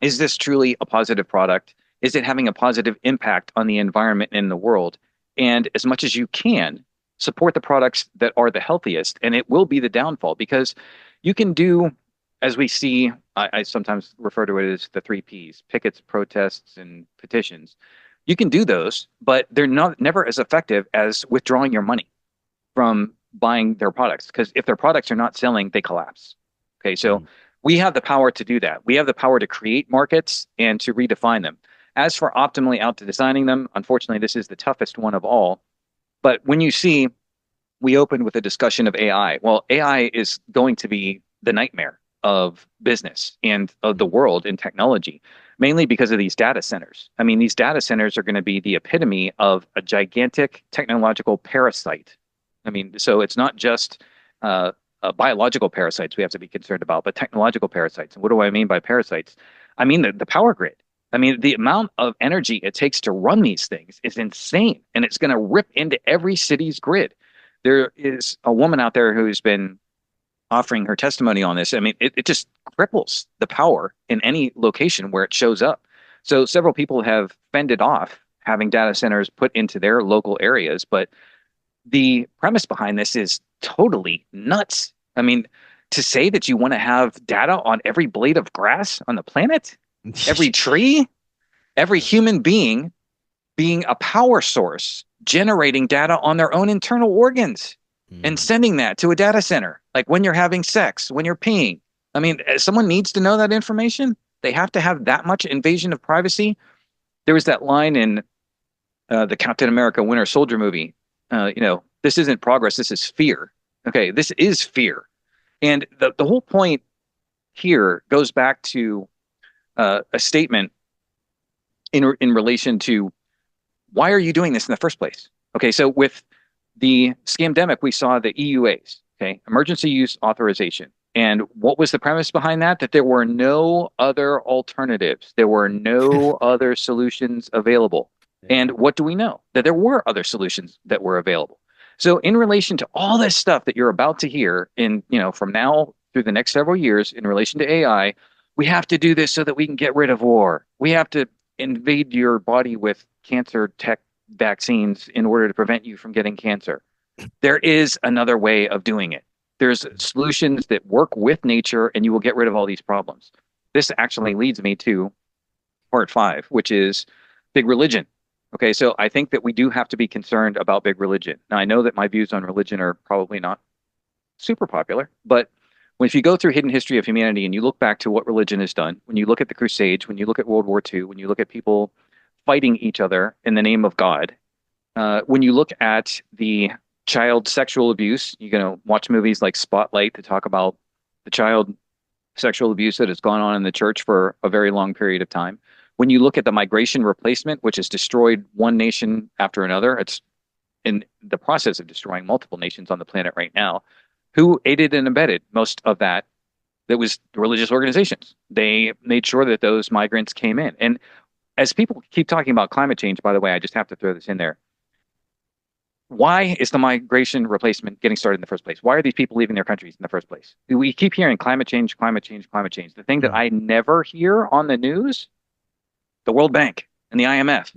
Is this truly a positive product? Is it having a positive impact on the environment and the world? And as much as you can, support the products that are the healthiest, and it will be the downfall because you can do, as we see, I sometimes refer to it as the three Ps: pickets, protests, and petitions. You can do those, but they're not never as effective as withdrawing your money from buying their products because if their products are not selling, they collapse. Okay, so we have the power to do that. We have the power to create markets and to redefine them. As for optimally out to designing them, unfortunately, this is the toughest one of all. But when you see, we opened with a discussion of AI. Well, AI is going to be the nightmare of business and of the world in technology, mainly because of these data centers. I mean, these data centers are going to be the epitome of a gigantic technological parasite. I mean, so it's not just biological parasites we have to be concerned about, but technological parasites. And what do I mean by parasites? I mean the power grid. I mean, the amount of energy it takes to run these things is insane, and it's going to rip into every city's grid. There is a woman out there who's been offering her testimony on this. I mean, it just cripples the power in any location where it shows up. So several people have fended off having data centers put into their local areas, but the premise behind this is totally nuts. I mean, to say that you want to have data on every blade of grass on the planet, every tree, every human being being a power source, generating data on their own internal organs and sending that to a data center, like when you're having sex, when you're peeing. I mean, someone needs to know that information. They have to have that much invasion of privacy. There was that line in the Captain America Winter Soldier movie. This isn't progress, this is fear. Okay, this is fear. And the whole point here goes back to a statement in relation to why are you doing this in the first place? Okay, so with the scamdemic, we saw the EUAs, okay, emergency use authorization. And what was the premise behind that? That there were no other alternatives. There were no other solutions available. And what do we know? That there were other solutions that were available. So in relation to all this stuff that you're about to hear in, from now through the next several years in relation to AI, we have to do this so that we can get rid of war. We have to invade your body with cancer tech vaccines in order to prevent you from getting cancer. There is another way of doing it. There's solutions that work with nature and you will get rid of all these problems. This actually leads me to part 5, which is big religion. Okay, so I think that we do have to be concerned about big religion. Now, I know that my views on religion are probably not super popular, but if you go through hidden history of humanity and you look back to what religion has done, when you look at the Crusades, when you look at World War II, when you look at people fighting each other in the name of God, when you look at the child sexual abuse, you're going to watch movies like Spotlight to talk about the child sexual abuse that has gone on in the church for a very long period of time. When you look at the migration replacement, which has destroyed one nation after another, it's in the process of destroying multiple nations on the planet right now. Who aided and abetted most of that? That was the religious organizations. They made sure that those migrants came in. And as people keep talking about climate change, by the way, I just have to throw this in there. Why is the migration replacement getting started in the first place? Why are these people leaving their countries in the first place? We keep hearing climate change, climate change, climate change. The thing that I never hear on the news, the World Bank and the IMF,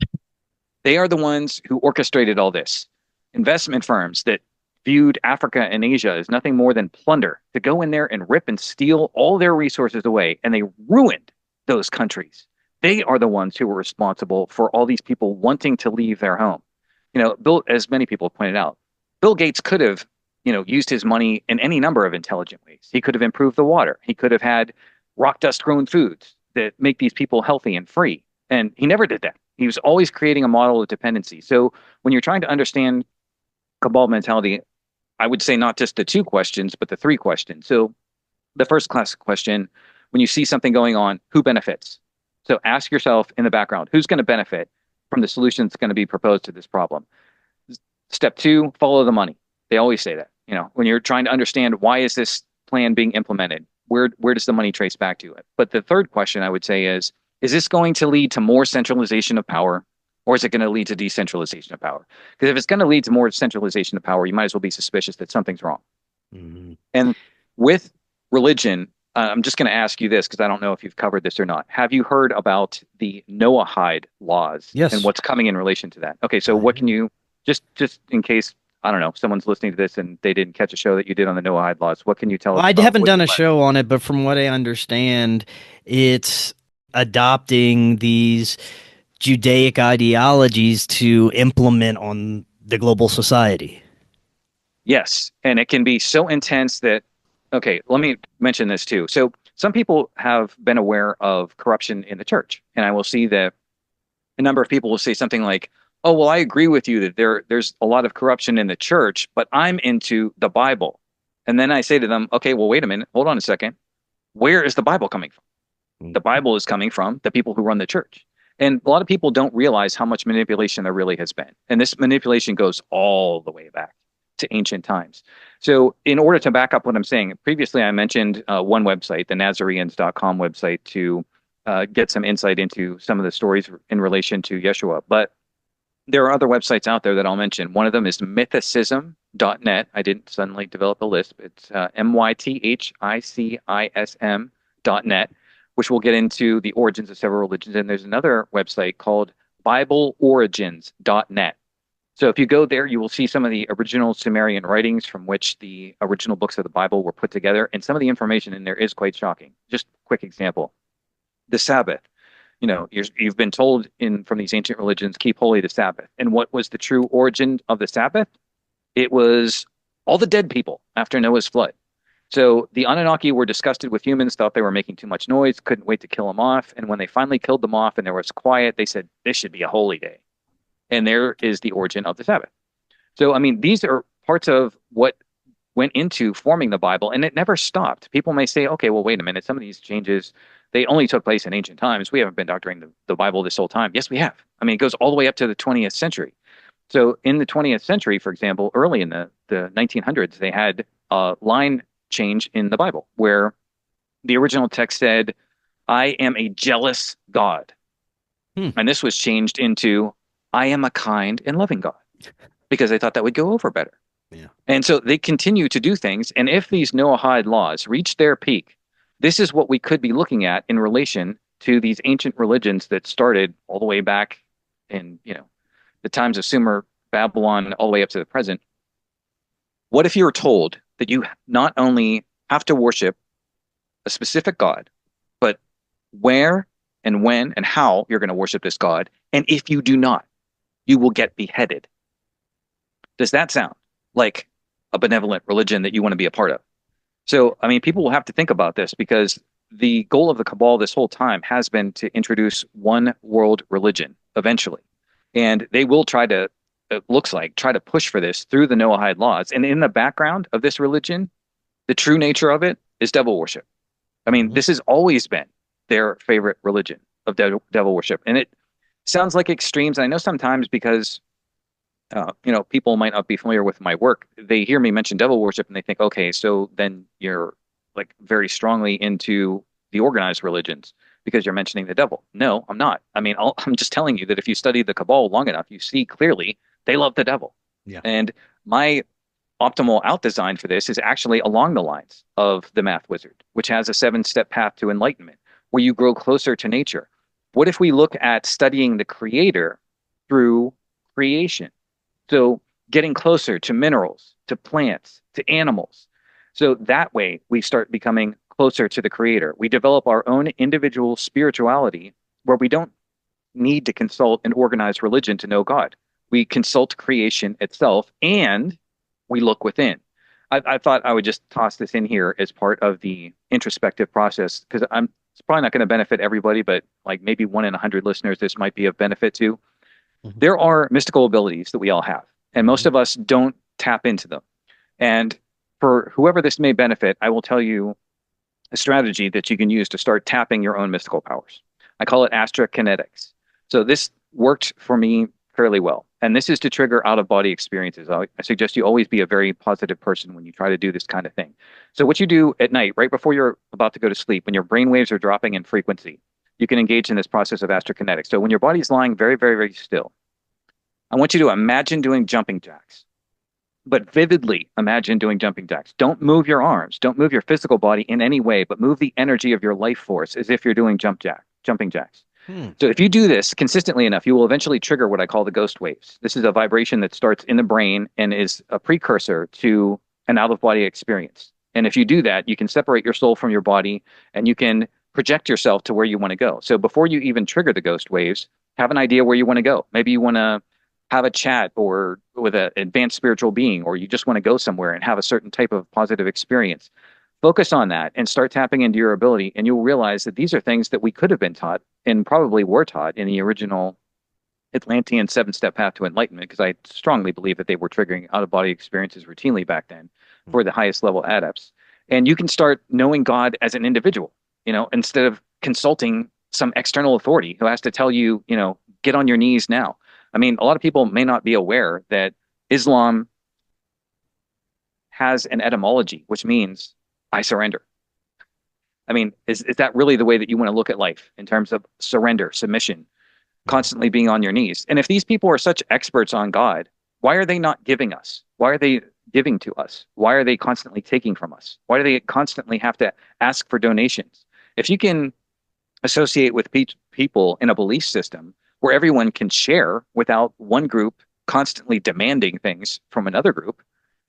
they are the ones who orchestrated all this. Investment firms that viewed Africa and Asia as nothing more than plunder, to go in there and rip and steal all their resources away, and they ruined those countries. They are the ones who were responsible for all these people wanting to leave their home. Bill, as many people have pointed out, Bill Gates could have, used his money in any number of intelligent ways. He could have improved the water. He could have had rock dust grown foods that make these people healthy and free. And he never did that. He was always creating a model of dependency. So when you're trying to understand cabal mentality, I would say not just the 2 questions, but the 3 questions. So the first classic question, when you see something going on, who benefits? So ask yourself in the background, who's going to benefit from the solution that's going to be proposed to this problem? Step 2, follow the money. They always say that, when you're trying to understand why is this plan being implemented, where does the money trace back to it? But the third question I would say is this going to lead to more centralization of power, or is it going to lead to decentralization of power? Because if it's going to lead to more centralization of power, you might as well be suspicious that something's wrong. And with religion, I'm just going to ask you this because I don't know if you've covered this or not. Have you heard about the Noahide laws and Yes. what's coming in relation to that? Okay, so what can you just in case I don't know someone's listening to this and they didn't catch a show that you did on the Noahide laws? What can you tell Well, us I about haven't what done you a learned? show on it, but from what I understand, it's adopting these Judaic ideologies to implement on the global society. Yes, and it can be so intense that, okay, let me mention this too. So some people have been aware of corruption in the church, and I will see that a number of people will say something like, "Oh, well, I agree with you that there's a lot of corruption in the church, but I'm into the Bible." And then I say to them, "Okay, well, wait a minute, hold on a second. Where is the Bible coming from? The Bible is coming from the people who run the church." And a lot of people don't realize how much manipulation there really has been. And this manipulation goes all the way back to ancient times. So, in order to back up what I'm saying, previously I mentioned one website, the Nazareans.com website, to get some insight into some of the stories in relation to Yeshua. But there are other websites out there that I'll mention. One of them is mythicism.net. I didn't suddenly develop a list. It's mythicism.net, which will get into the origins of several religions. And there's another website called bibleorigins.net. So if you go there, you will see some of the original Sumerian writings from which the original books of the Bible were put together. And some of the information in there is quite shocking. Just a quick example. The Sabbath. You know, you've been told from these ancient religions, keep holy the Sabbath. And what was the true origin of the Sabbath? It was all the dead people after Noah's flood. So the Anunnaki were disgusted with humans, thought they were making too much noise, couldn't wait to kill them off. And when they finally killed them off and there was quiet, they said, this should be a holy day. And there is the origin of the Sabbath. So, I mean, these are parts of what went into forming the Bible, and it never stopped. People may say, okay, well, wait a minute. Some of these changes, they only took place in ancient times. We haven't been doctoring the Bible this whole time. Yes, we have. I mean, it goes all the way up to the 20th century. So in the 20th century, for example, early in the 1900s, they had a line change in the Bible where the original text said, I am a jealous God. And this was changed into, I am a kind and loving God, because they thought that would go over better. Yeah. And so they continue to do things. And if these Noahide laws reach their peak, this is what we could be looking at in relation to these ancient religions that started all the way back in, the times of Sumer, Babylon, all the way up to the present. What if you were told that you not only have to worship a specific God, but where and when and how you're going to worship this God? And if you do not, you will get beheaded. Does that sound like a benevolent religion that you want to be a part of? So, I mean, people will have to think about this, because the goal of the Cabal this whole time has been to introduce one world religion eventually. And they will try to, it looks like, try to push for this through the Noahide laws. And in the background of this religion, the true nature of it is devil worship. I mean, this has always been their favorite religion of devil worship. And it sounds like extremes. And I know sometimes because people might not be familiar with my work. They hear me mention devil worship and they think, okay, so then you're like very strongly into the organized religions because you're mentioning the devil. No, I'm not. I mean, I'm just telling you that if you study the Cabal long enough, you see clearly they love the devil. Yeah. And my optimal out design for this is actually along the lines of the Math Wizard, which has a 7-step path to enlightenment where you grow closer to nature. What if we look at studying the creator through creation? So getting closer to minerals, to plants, to animals. So that way we start becoming closer to the creator. We develop our own individual spirituality where we don't need to consult an organized religion to know God. We consult creation itself and we look within. I thought I would just toss this in here as part of the introspective process, because it's probably not going to benefit everybody, but like maybe 1 in 100 listeners, this might be of benefit to. There are mystical abilities that we all have, and most of us don't tap into them. And for whoever this may benefit, I will tell you a strategy that you can use to start tapping your own mystical powers. I call it astrokinetics. So this worked for me fairly well. And this is to trigger out-of-body experiences. I suggest you always be a very positive person when you try to do this kind of thing. So what you do at night, right before you're about to go to sleep, when your brain waves are dropping in frequency, you can engage in this process of astrokinetics. So when your body's lying very, very, very still, I want you to imagine doing jumping jacks. but vividly imagine doing jumping jacks. Don't move your arms. Don't move your physical body in any way, but move the energy of your life force as if you're doing jumping jacks. So if you do this consistently enough, you will eventually trigger what I call the ghost waves. This is a vibration that starts in the brain and is a precursor to an out-of-body experience. And if you do that, you can separate your soul from your body and you can project yourself to where you want to go. So before you even trigger the ghost waves, have an idea where you want to go. Maybe you want to have a chat or with an advanced spiritual being, or you just want to go somewhere and have a certain type of positive experience. Focus on that and start tapping into your ability, and you'll realize that these are things that we could have been taught and probably were taught in the original Atlantean seven-step path to enlightenment, because I strongly believe that they were triggering out-of-body experiences routinely back then for the highest level adepts. And you can start knowing God as an individual, instead of consulting some external authority who has to tell you, get on your knees now. I mean, a lot of people may not be aware that Islam has an etymology, which means I surrender. I mean, is that really the way that you want to look at life in terms of surrender, submission, constantly being on your knees? And if these people are such experts on God, why are they not giving us? Why are they giving to us? Why are they constantly taking from us? Why do they constantly have to ask for donations? If you can associate with people in a belief system where everyone can share without one group constantly demanding things from another group,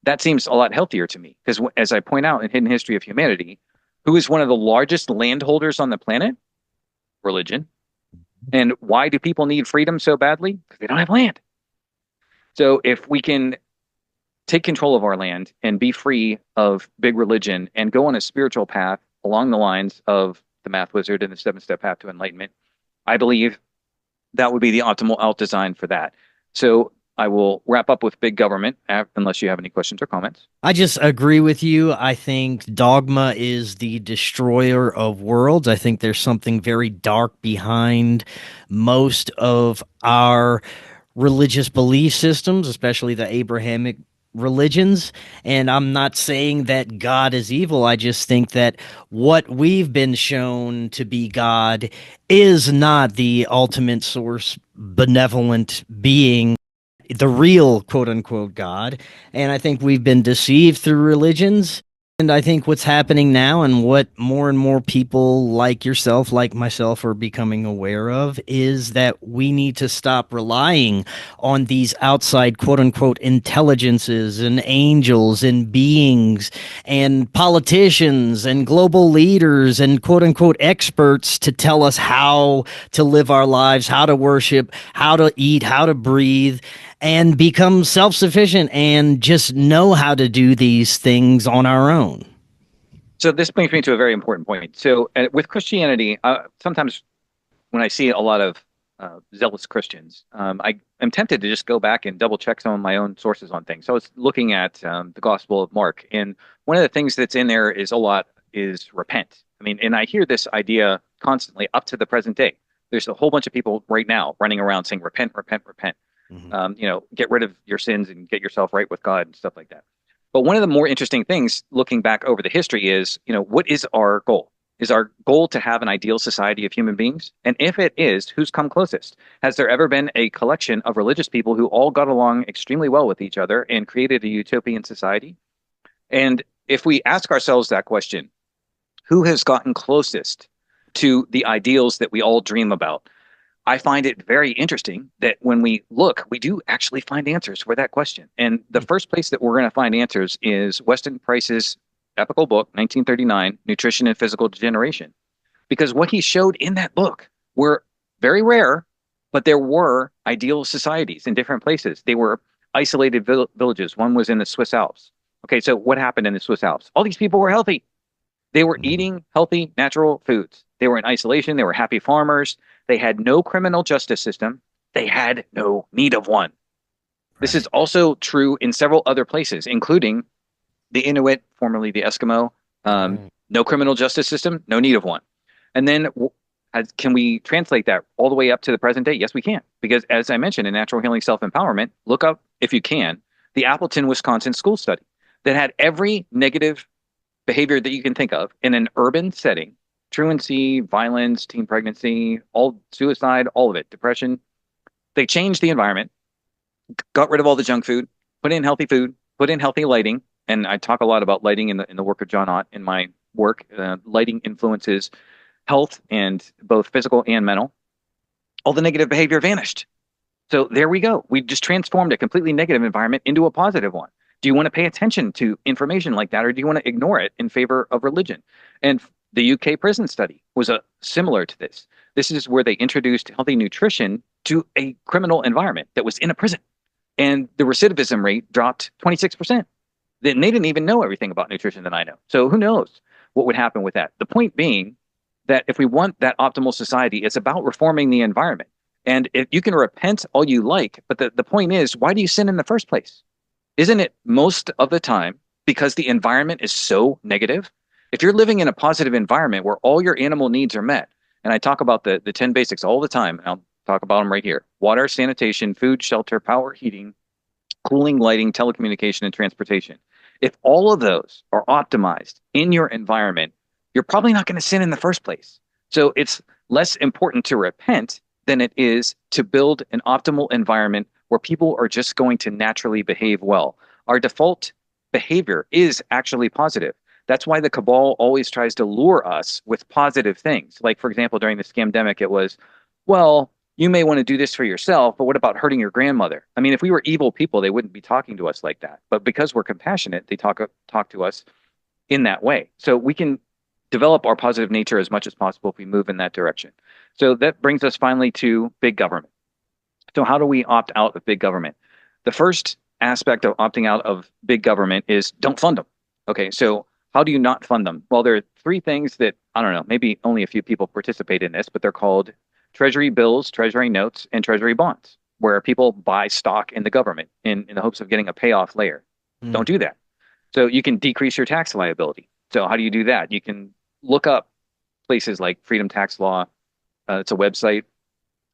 that seems a lot healthier to me. Because as I point out in Hidden History of Humanity, who is one of the largest landholders on the planet? Religion. And why do people need freedom so badly? Because they don't have land. So if we can take control of our land and be free of big religion and go on a spiritual path along the lines of the Math Wizard and the seven-step path to enlightenment, I believe that would be the optimal out design for that. So I will wrap up with big government, unless you have any questions or comments. I just agree with you. I think dogma is the destroyer of worlds. I think there's something very dark behind most of our religious belief systems, especially the Abrahamic religions. And I'm not saying that God is evil. I just think that what we've been shown to be God is not the ultimate source, benevolent being, the real quote unquote God. And I think we've been deceived through religions. And I think what's happening now, and what more and more people like yourself, like myself, are becoming aware of, is that we need to stop relying on these outside quote unquote intelligences and angels and beings and politicians and global leaders and quote unquote experts to tell us how to live our lives, how to worship, how to eat, how to breathe, and become self-sufficient and just know how to do these things on our own. So this brings me to a very important point. So with Christianity, sometimes when I see a lot of zealous Christians, I am tempted to just go back and double check some of my own sources on things. So I was looking at the Gospel of Mark, and one of the things that's in there is repent. I mean, and I hear this idea constantly up to the present day. There's a whole bunch of people right now running around saying, repent, repent, repent. Get rid of your sins and get yourself right with God and stuff like that. But one of the more interesting things looking back over the history is, what is our goal? Is our goal to have an ideal society of human beings? And if it is, who's come closest? Has there ever been a collection of religious people who all got along extremely well with each other and created a utopian society? And if we ask ourselves that question, who has gotten closest to the ideals that we all dream about? I find it very interesting that when we look, we do actually find answers for that question. And the first place that we're going to find answers is Weston Price's epical book, 1939, Nutrition and Physical Degeneration. Because what he showed in that book were very rare, but there were ideal societies in different places. They were isolated villages. One was in the Swiss Alps. Okay, so what happened in the Swiss Alps? All these people were healthy. They were eating healthy, natural foods. They were in isolation. They were happy farmers. They had no criminal justice system. They had no need of one. Right. This is also true in several other places, including the Inuit, formerly the Eskimo. No criminal justice system, no need of one. And then can we translate that all the way up to the present day? Yes, we can. Because as I mentioned in Natural Healing Self-Empowerment, look up, if you can, the Appleton, Wisconsin school study that had every negative behavior that you can think of in an urban setting. Truancy, violence, teen pregnancy, all suicide, all of it, depression. They changed the environment, got rid of all the junk food, put in healthy food, put in healthy lighting, and I talk a lot about lighting in the work of John Ott in my work. Lighting influences health and both physical and mental. All the negative behavior vanished. So there we go. We just transformed a completely negative environment into a positive one. Do you want to pay attention to information like that, or do you want to ignore it in favor of religion? And the UK prison study was similar to this. This is where they introduced healthy nutrition to a criminal environment that was in a prison. And the recidivism rate dropped 26%. Then they didn't even know everything about nutrition that I know. So who knows what would happen with that? The point being that if we want that optimal society, it's about reforming the environment. And if you can repent all you like, but the point is, why do you sin in the first place? Isn't it most of the time because the environment is so negative? If you're living in a positive environment where all your animal needs are met, and I talk about the 10 basics all the time, and I'll talk about them right here: water, sanitation, food, shelter, power, heating, cooling, lighting, telecommunication, and transportation. If all of those are optimized in your environment, you're probably not going to sin in the first place. So it's less important to repent than it is to build an optimal environment where people are just going to naturally behave well. Our default behavior is actually positive. That's why the cabal always tries to lure us with positive things. Like, for example, during the scamdemic, it was, well, you may want to do this for yourself, but what about hurting your grandmother? I mean, if we were evil people, they wouldn't be talking to us like that. But because we're compassionate, they talk to us in that way. So we can develop our positive nature as much as possible if we move in that direction. So that brings us finally to big government. So how do we opt out of big government? The first aspect of opting out of big government is don't fund them. Okay, so how do you not fund them? Well, there are three things that, I don't know, maybe only a few people participate in this, but they're called treasury bills, treasury notes, and treasury bonds, where people buy stock in the government in the hopes of getting a payoff later. Don't do that. So you can decrease your tax liability. So how do you do that? You can look up places like Freedom Tax Law. It's a website.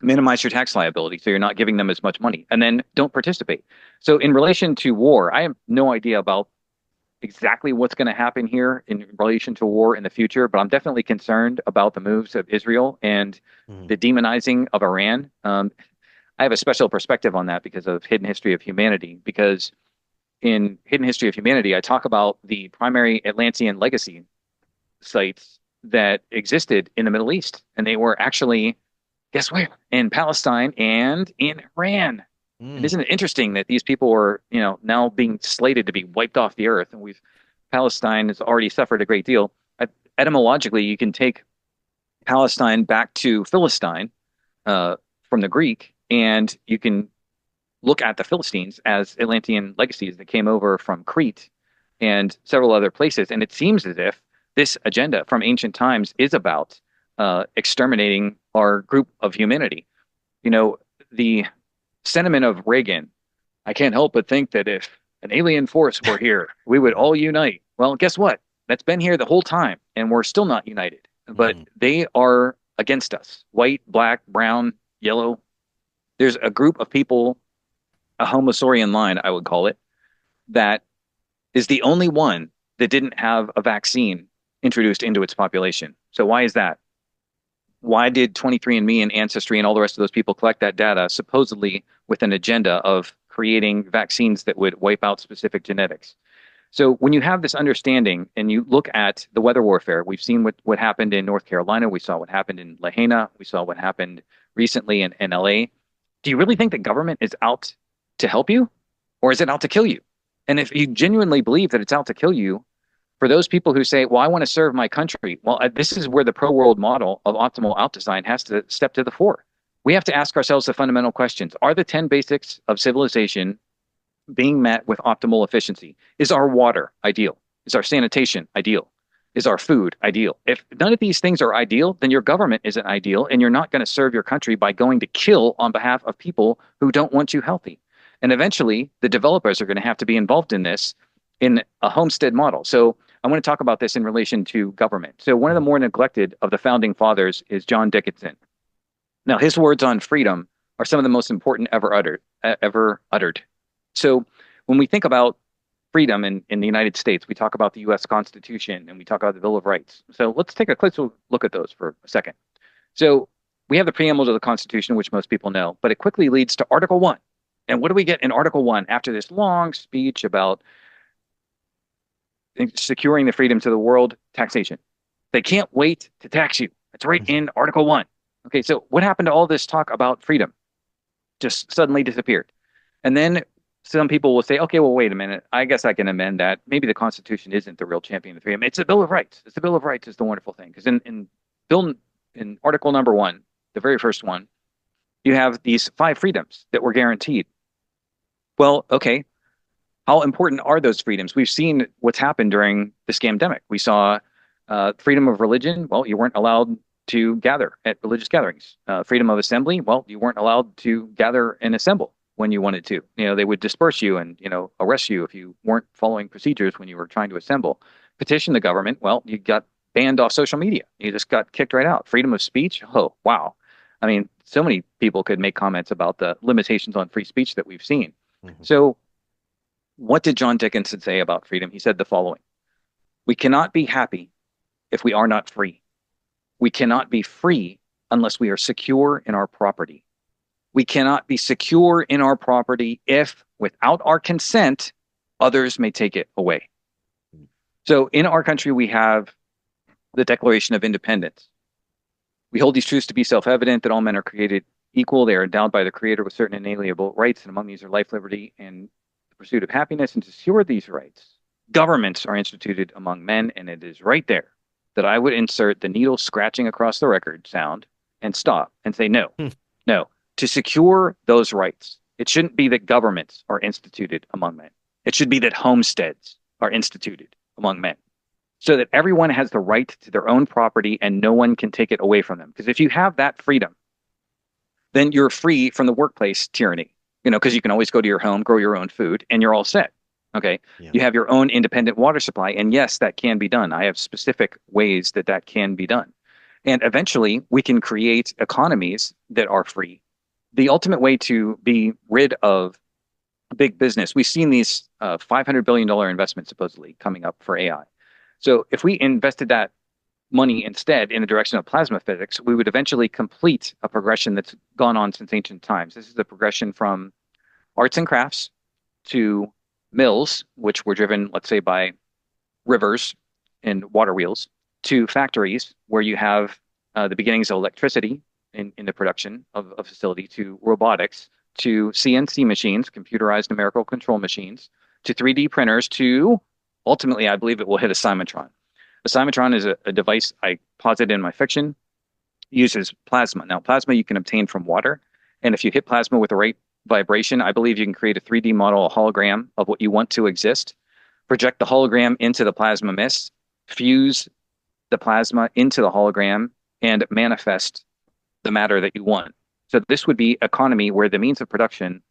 Minimize your tax liability so you're not giving them as much money, and then don't participate. So in relation to war, I have no idea about exactly what's going to happen here in relation to war in the future, but I'm definitely concerned about the moves of Israel and the demonizing of Iran. I have a special perspective on that because of Hidden History of Humanity, because in Hidden History of Humanity, I talk about the primary Atlantean legacy sites that existed in the Middle East, and they were actually, guess where? In Palestine and in Iran. And isn't it interesting that these people are, now being slated to be wiped off the earth, and Palestine has already suffered a great deal. Etymologically, you can take Palestine back to Philistine from the Greek, and you can look at the Philistines as Atlantean legacies that came over from Crete and several other places. And it seems as if this agenda from ancient times is about exterminating our group of humanity. The sentiment of Reagan, I can't help but think that if an alien force were here, we would all unite. Well, guess what? That's been here the whole time, and we're still not united. But they are against us. White, black, brown, yellow. There's a group of people, a Homosaurian line, I would call it, that is the only one that didn't have a vaccine introduced into its population. So why is that? Why did 23andMe and Ancestry and all the rest of those people collect that data, supposedly with an agenda of creating vaccines that would wipe out specific genetics? So when you have this understanding and you look at the weather warfare, we've seen what happened in North Carolina. We saw what happened in Lahaina. We saw what happened recently in LA. Do you really think the government is out to help you, or is it out to kill you? And if you genuinely believe that it's out to kill you, for those people who say, well, I want to serve my country, well, this is where the pro-world model of optimal out-design has to step to the fore. We have to ask ourselves the fundamental questions. Are the 10 basics of civilization being met with optimal efficiency? Is our water ideal? Is our sanitation ideal? Is our food ideal? If none of these things are ideal, then your government isn't ideal, and you're not going to serve your country by going to kill on behalf of people who don't want you healthy. And eventually, the developers are going to have to be involved in this in a homestead model. So I want to talk about this in relation to government. So one of the more neglected of the founding fathers is John Dickinson. Now, his words on freedom are some of the most important ever uttered. So when we think about freedom in the United States, we talk about the U.S. Constitution and we talk about the Bill of Rights. So let's take a quick look at those for a second. So we have the preamble to the Constitution, which most people know, but it quickly leads to Article 1. And what do we get in Article 1 after this long speech about securing the freedom to the world? Taxation. They can't wait to tax you. It's right in Article 1. Okay, so what happened to all this talk about freedom? Just suddenly disappeared. And then some people will say, okay, well, wait a minute. I guess I can amend that. Maybe the Constitution isn't the real champion of freedom. It's the Bill of Rights. It's the Bill of Rights is the wonderful thing. Because in Article number 1, the very first one, you have these 5 freedoms that were guaranteed. Well, okay, how important are those freedoms? We've seen what's happened during the scamdemic. We saw freedom of religion. Well, you weren't allowed to gather at religious gatherings. Freedom of assembly. Well, you weren't allowed to gather and assemble when you wanted to. They would disperse you and, arrest you if you weren't following procedures when you were trying to assemble. Petition the government. Well, you got banned off social media. You just got kicked right out. Freedom of speech. Oh, wow. I mean, so many people could make comments about the limitations on free speech that we've seen. So what did John Dickinson say about freedom? He said the following: we cannot be happy if we are not free. We cannot be free unless we are secure in our property. We cannot be secure in our property if, without our consent, others may take it away. So in our country, we have the Declaration of Independence. We hold these truths to be self-evident, that all men are created equal. They are endowed by the Creator with certain inalienable rights, and among these are life, liberty, and the pursuit of happiness. And to secure these rights, governments are instituted among men, and it is right there that I would insert the needle scratching across the record sound and stop and say, no, no. To secure those rights, it shouldn't be that governments are instituted among men. It should be that homesteads are instituted among men, so that everyone has the right to their own property and no one can take it away from them. Because if you have that freedom, then you're free from the workplace tyranny, because you can always go to your home, grow your own food, and you're all set. Okay. Yeah. You have your own independent water supply. And yes, that can be done. I have specific ways that can be done. And eventually we can create economies that are free. The ultimate way to be rid of big business, we've seen these $500 billion investments supposedly coming up for AI. So if we invested that money instead in the direction of plasma physics, we would eventually complete a progression that's gone on since ancient times. This is the progression from arts and crafts to mills, which were driven, let's say, by rivers and water wheels, to factories where you have the beginnings of electricity in the production of a facility, to robotics, to CNC machines, computerized numerical control machines, to 3D printers, to ultimately, I believe it will hit a Simultron. A Simultron is a device I posit in my fiction, uses plasma. Now, plasma you can obtain from water, and if you hit plasma with the right vibration, I believe you can create a 3D model, a hologram of what you want to exist, project the hologram into the plasma mist, fuse the plasma into the hologram, and manifest the matter that you want. So this would be economy where the means of production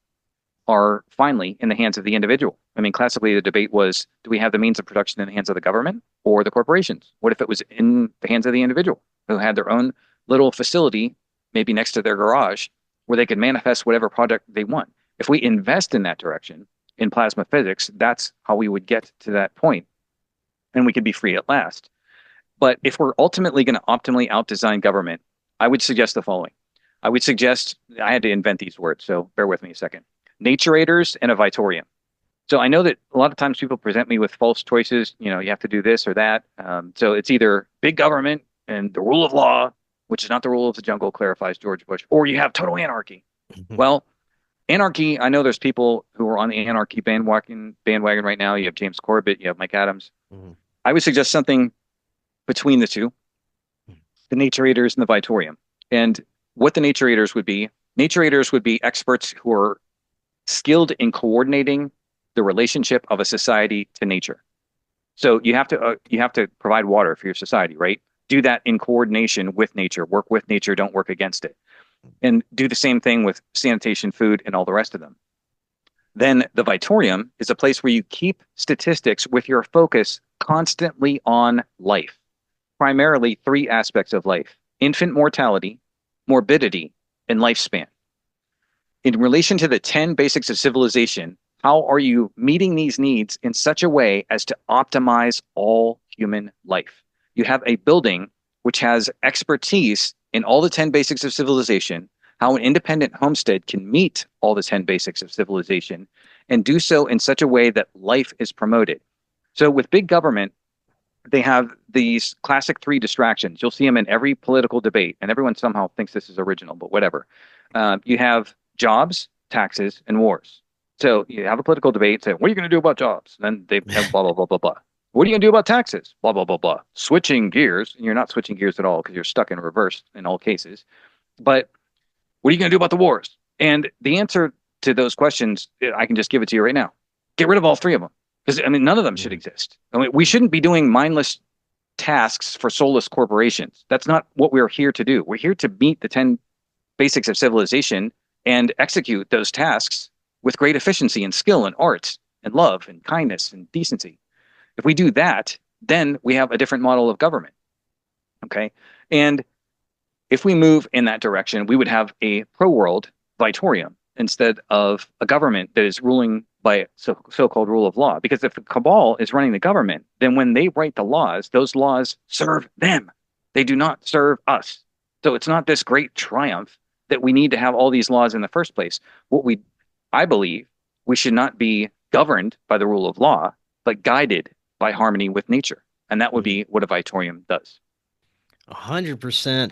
are finally in the hands of the individual. I mean, classically, the debate was, do we have the means of production in the hands of the government or the corporations? What if it was in the hands of the individual who had their own little facility, maybe next to their garage, where they could manifest whatever project they want? If we invest in that direction, in plasma physics, that's how we would get to that point, and we could be free at last. But if we're ultimately going to optimally outdesign government, I would suggest the following. I would suggest, I had to invent these words, so bear with me a second. Naturators and a Vitorium. So I know that a lot of times people present me with false choices. You have to do this or that. So it's either big government and the rule of law, which is not the rule of the jungle, clarifies George Bush, or you have total anarchy. Well, anarchy, I know there's people who are on the anarchy bandwagon right now. You have James Corbett, you have Mike Adams. I would suggest something between the two, the naturators and the Vitorium. And what the naturators would be experts who are skilled in coordinating the relationship of a society to nature. So you have to provide water for your society, right? Do that in coordination with nature. Work with nature, don't work against it. And do the same thing with sanitation, food, and all the rest of them. Then the Vitorium is a place where you keep statistics with your focus constantly on life. Primarily 3 aspects of life: infant mortality, morbidity, and lifespan. In relation to the 10 basics of civilization, how are you meeting these needs in such a way as to optimize all human life? You have a building which has expertise in all the 10 basics of civilization how an independent homestead can meet all the 10 basics of civilization and do so in such a way that life is promoted. So with big government, they have these classic three distractions. You'll see them in every political debate, and everyone somehow thinks this is original, but whatever. You have jobs, taxes, and wars. So you have a political debate, say, what are you going to do about jobs? And then they have blah, blah, blah, blah, blah. What are you going to do about taxes? Blah, blah, blah, blah. Switching gears, and you're not switching gears at all because you're stuck in reverse in all cases. But what are you going to do about the wars? And the answer to those questions, I can just give it to you right now. Get rid of all three of them. Because, I mean, none of them should exist. I mean, we shouldn't be doing mindless tasks for soulless corporations. That's not what we're here to do. We're here to meet the 10 basics of civilization and execute those tasks with great efficiency and skill and art and love and kindness and decency. If we do that, then we have a different model of government. Okay? And if we move in that direction, we would have a pro-world Vitorium instead of a government that is ruling by so-called rule of law. Because if the Cabal is running the government, then when they write the laws, those laws serve them. They do not serve us. So it's not this great triumph that we need to have all these laws in the first place. I believe we should not be governed by the rule of law, but guided by harmony with nature. And that would be what a Vitorium does. 100%.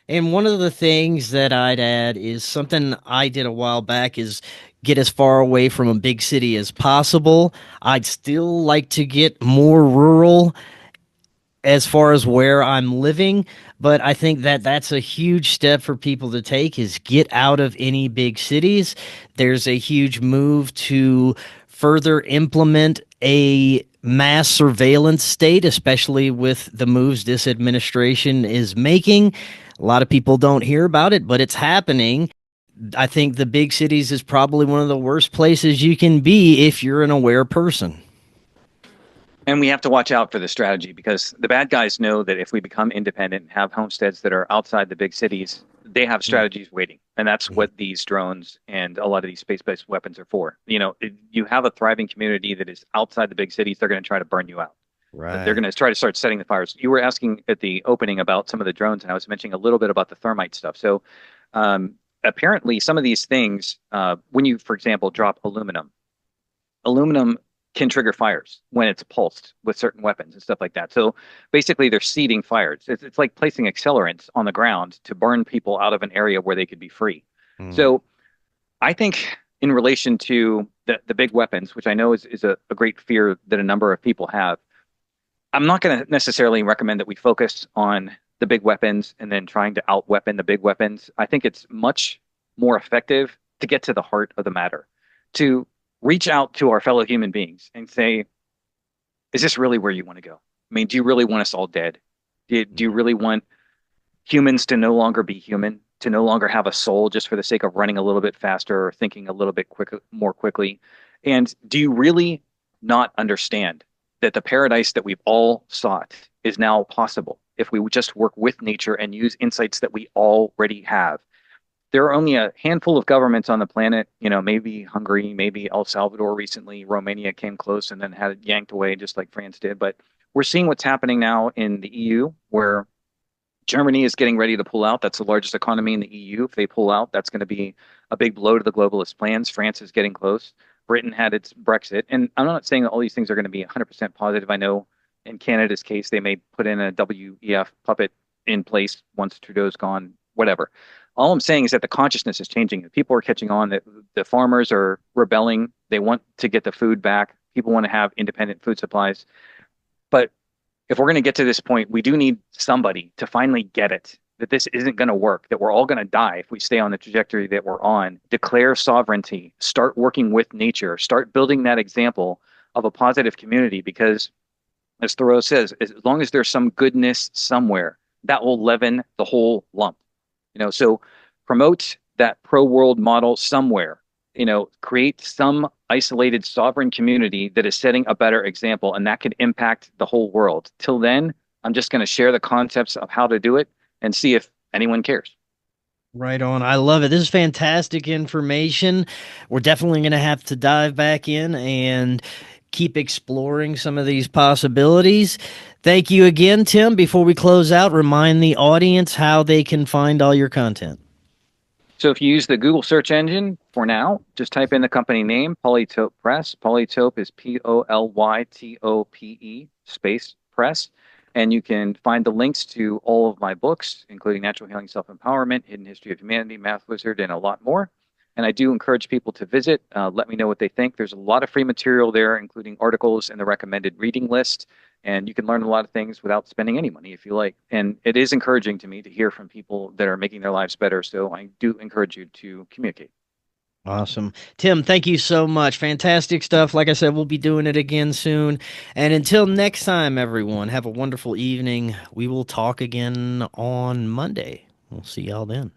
And one of the things that I'd add is something I did a while back is get as far away from a big city as possible. I'd still like to get more rural as far as where I'm living, but I think that that's a huge step for people to take is get out of any big cities. There's a huge move to further implement a mass surveillance state, especially with the moves this administration is making. A lot of people don't hear about it, but it's happening. I think the big cities is probably one of the worst places you can be if you're an aware person. And we have to watch out for the strategy because the bad guys know that if we become independent and have homesteads that are outside the big cities, they have strategies waiting. And that's what these drones and a lot of these space-based weapons are for. You know, if you have a thriving community that is outside the big cities, they're going to try to burn you out. Right. They're going to try to start setting the fires. You were asking at the opening about some of the drones, and I was mentioning a little bit about the thermite stuff. So apparently some of these things, when you, for example, drop aluminum can trigger fires when it's pulsed with certain weapons and stuff like that. So basically they're seeding fires. It's like placing accelerants on the ground to burn people out of an area where they could be free. So I think in relation to the big weapons, which I know is a great fear that a number of people have, I'm not going to necessarily recommend that we focus on the big weapons and then trying to out-weapon the big weapons. I think it's much more effective to get to the heart of the matter, to reach out to our fellow human beings and say, is this really where you want to go? I mean, do you really want us all dead? Do you really want humans to no longer be human, to no longer have a soul just for the sake of running a little bit faster or thinking a little bit more quickly? And do you really not understand that the paradise that we've all sought is now possible if we just work with nature and use insights that we already have? There are only a handful of governments on the planet, you know, maybe Hungary, maybe El Salvador recently. Romania came close and then had it yanked away just like France did. But we're seeing what's happening now in the EU, where Germany is getting ready to pull out. That's the largest economy in the EU. If they pull out, that's going to be a big blow to the globalist plans. France is getting close. Britain had its Brexit. And I'm not saying that all these things are going to be 100% positive. I know in Canada's case, they may put in a WEF puppet in place once Trudeau's gone, whatever. All I'm saying is that the consciousness is changing. People are catching on that the farmers are rebelling. They want to get the food back. People want to have independent food supplies. But if we're going to get to this point, we do need somebody to finally get it, that this isn't going to work, that we're all going to die if we stay on the trajectory that we're on. Declare sovereignty, start working with nature, start building that example of a positive community, because as Thoreau says, as long as there's some goodness somewhere, that will leaven the whole lump. You know, so promote that pro-world model somewhere, you know, create some isolated sovereign community that is setting a better example, and that can impact the whole world. Till then, I'm just going to share the concepts of how to do it and see if anyone cares. Right on. I love it. This is fantastic information. We're definitely going to have to dive back in and keep exploring some of these possibilities. Thank you again, Tim. Before we close out, remind the audience how they can find all your content. So if you use the Google search engine for now, just type in the company name, Polytope Press. Polytope is Polytope space press. And you can find the links to all of my books, including Natural Healing, Self-Empowerment, Hidden History of Humanity, Math Wizard, and a lot more. And I do encourage people to visit. Let me know what they think. There's a lot of free material there, including articles and the recommended reading list. And you can learn a lot of things without spending any money if you like. And it is encouraging to me to hear from people that are making their lives better. So I do encourage you to communicate. Awesome. Tim, thank you so much. Fantastic stuff. Like I said, we'll be doing it again soon. And until next time, everyone, have a wonderful evening. We will talk again on Monday. We'll see y'all then.